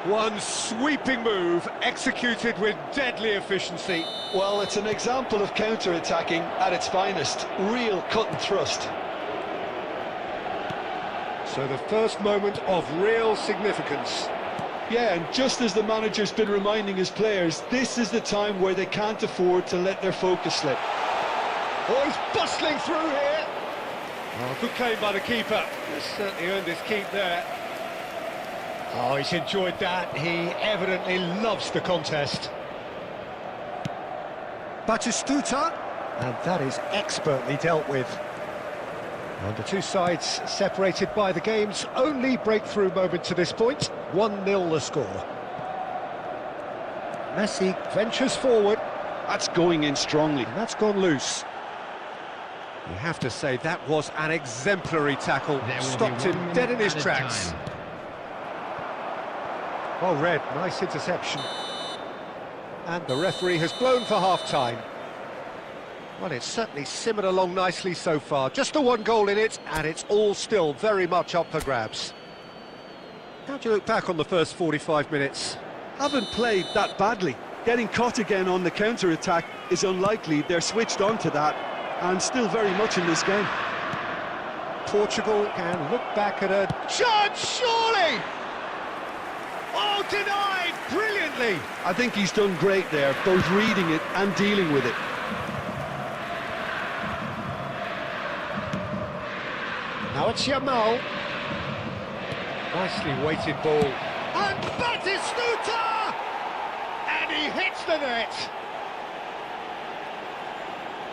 One sweeping move, executed with deadly efficiency. Well, it's an example of counter-attacking at its finest. Real cut and thrust. So the first moment of real significance. Yeah, and just as the manager's been reminding his players, this is the time where they can't afford to let their focus slip. Oh, he's bustling through here. Oh, good claim by the keeper. He's certainly earned his keep there. Oh, he's enjoyed that. He evidently loves the contest. Batistuta. And that is expertly dealt with. And the two sides separated by the game's only breakthrough moment to this point. 1-0 the score. Messi ventures forward. That's going in strongly. And that's gone loose. You have to say that was an exemplary tackle. Stopped him dead in his tracks. Well read, nice interception. And the referee has blown for half-time. Well, it's certainly simmered along nicely so far. Just the one goal in it, and it's all still very much up for grabs. How do you look back on the first 45 minutes? Haven't played that badly. Getting caught again on the counter-attack is unlikely. They're switched on to that, and still very much in this game. Portugal can look back at a chance, surely! Oh, denied brilliantly! I think he's done great there, both reading it and dealing with it. Now it's Yamal. Nicely weighted ball. And Batistuta! And he hits the net.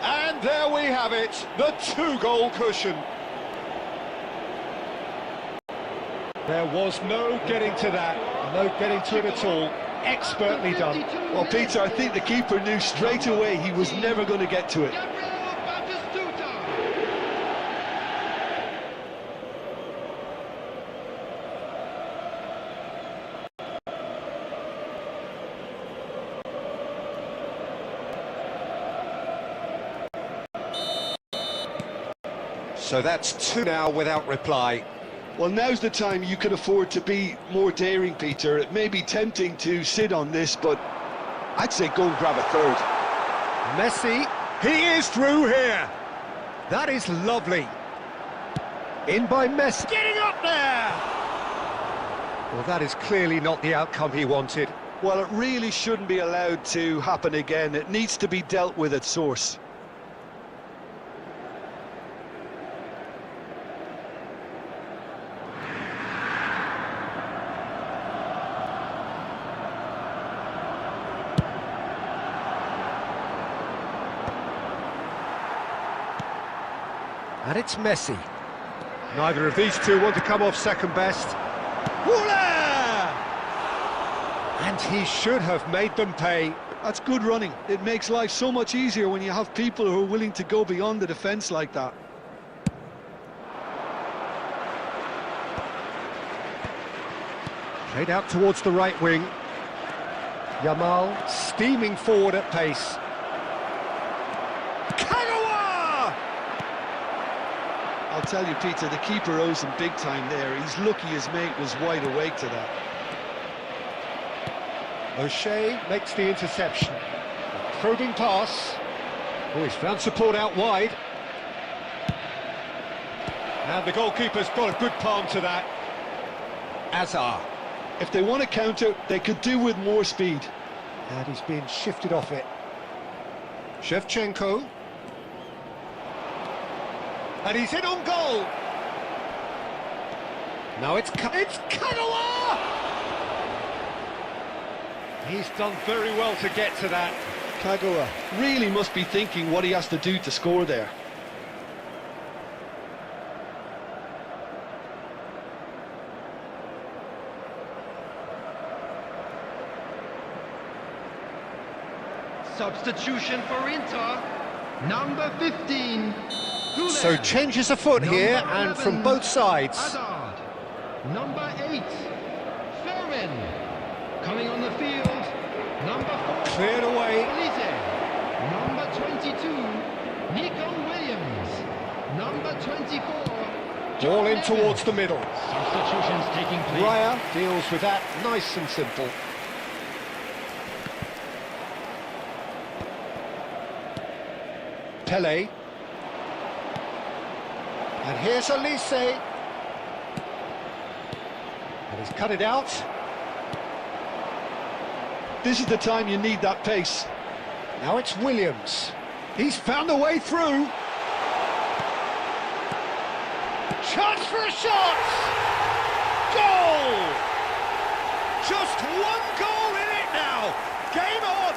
And there we have it, the two-goal cushion. There was no getting to that, no getting to it at all. Expertly done. Well, Peter, I think the keeper knew straight away he was never going to get to it. So that's two now without reply. Well, now's the time you can afford to be more daring, Peter. It may be tempting to sit on this, but I'd say go and grab a third. Messi, He is through here. That is lovely. In by Messi. Getting up there! Well, that is clearly not the outcome he wanted. Well, it really shouldn't be allowed to happen again. It needs to be dealt with at source. And it's Messi. Neither of these two want to come off second best. And he should have made them pay. That's good running. It makes life so much easier when you have people who are willing to go beyond the defence like that. Played out towards the right wing. Yamal steaming forward at pace. I'll tell you, Peter, the keeper owes him big time there. He's lucky his mate was wide awake to that. O'Shea makes the interception. A probing pass. Oh, he's found support out wide. And the goalkeeper's got a good palm to that. Azar. If they want to counter, they could do with more speed. And he's being shifted off it. Shevchenko. And he's in on goal. Now it's Kagawa! He's done very well to get to that. Kagawa really must be thinking what he has to do to score there. Substitution for Inter. Number 15. So changes afoot here, and from both sides. Hazard. Number 8. Fermin. Coming on the field. Number 4. Cleared away. Olise. Number 22. Nico Williams. Number 24. Ball in towards the middle. Substitutions taking place. Raya deals with that nice and simple. Pele. And here's Olise. And he's cut it out. This is the time you need that pace. Now it's Williams. He's found a way through. Chance for a shot! Goal! Just one goal in it now. Game on!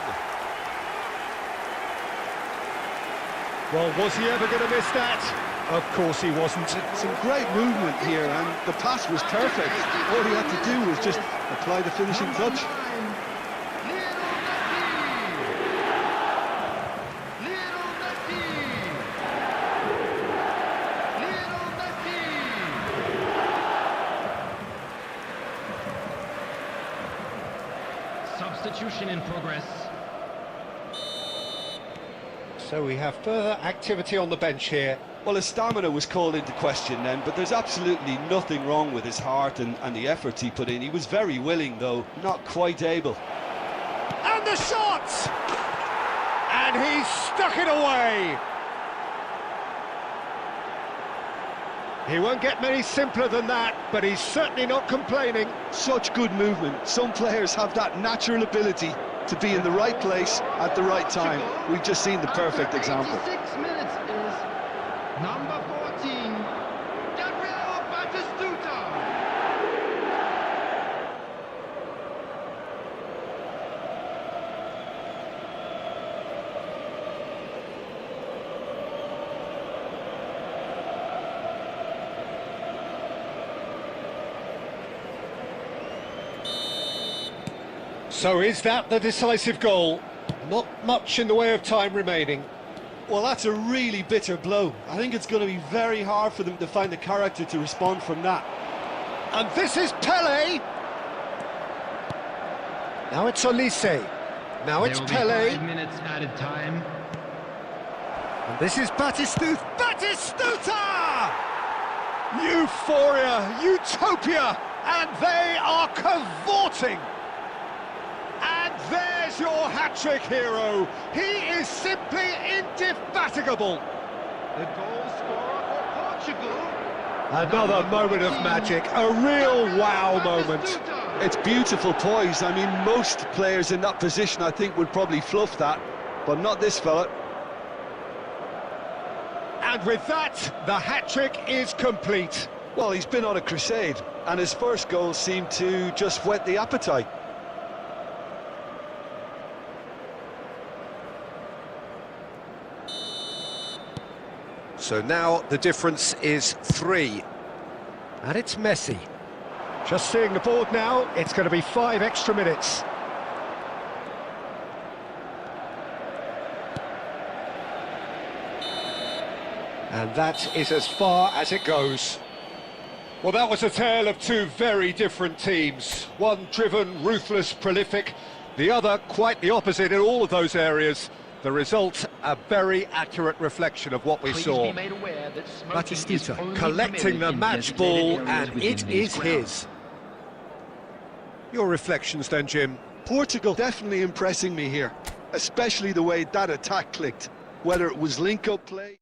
Well, was he ever going to miss that? Of course he wasn't. Some great movement here, and the pass was perfect. All he had to do was just apply the finishing touch. Substitution in progress. So we have further activity on the bench here. Well, his stamina was called into question then, but there's absolutely nothing wrong with his heart and the efforts he put in. He was very willing, though, not quite able. And the shot! And he stuck it away! He won't get many simpler than that, but he's certainly not complaining. Such good movement. Some players have that natural ability to be in the right place at the right time. We've just seen the perfect example. 6 minutes is number 14, Gabriel Batistuta. So is that the decisive goal? Not much in the way of time remaining. Well, that's a really bitter blow. I think it's going to be very hard for them to find the character to respond from that. And this is Pele. Now it's Olise. Now it's Pele. 5 minutes added time. And this is Batistuta. Batistuta! Euphoria, utopia, and they are cavorting. And there's There's your hat-trick hero. He is simply indefatigable. The goal scorer for Portugal. Another moment of magic, a real wow moment. Dstuds. It's beautiful poise. I mean, most players in that position, I think, would probably fluff that, but not this fella. And with that, the hat-trick is complete. Well, he's been on a crusade, and his first goal seemed to just whet the appetite. So now the difference is 3. And it's Messi. Just seeing the board now, it's going to be 5 extra minutes. And that is as far as it goes. Well, that was a tale of two very different teams. One driven, ruthless, prolific. The other quite the opposite in all of those areas. The result, a very accurate reflection of what we Please saw. be made aware that smoking is Batistuta only collecting the permitted in match designated ball, areas and within it these is grounds. his. Your reflections then, Jim? Portugal definitely impressing me here, especially the way that attack clicked, whether it was link-up play...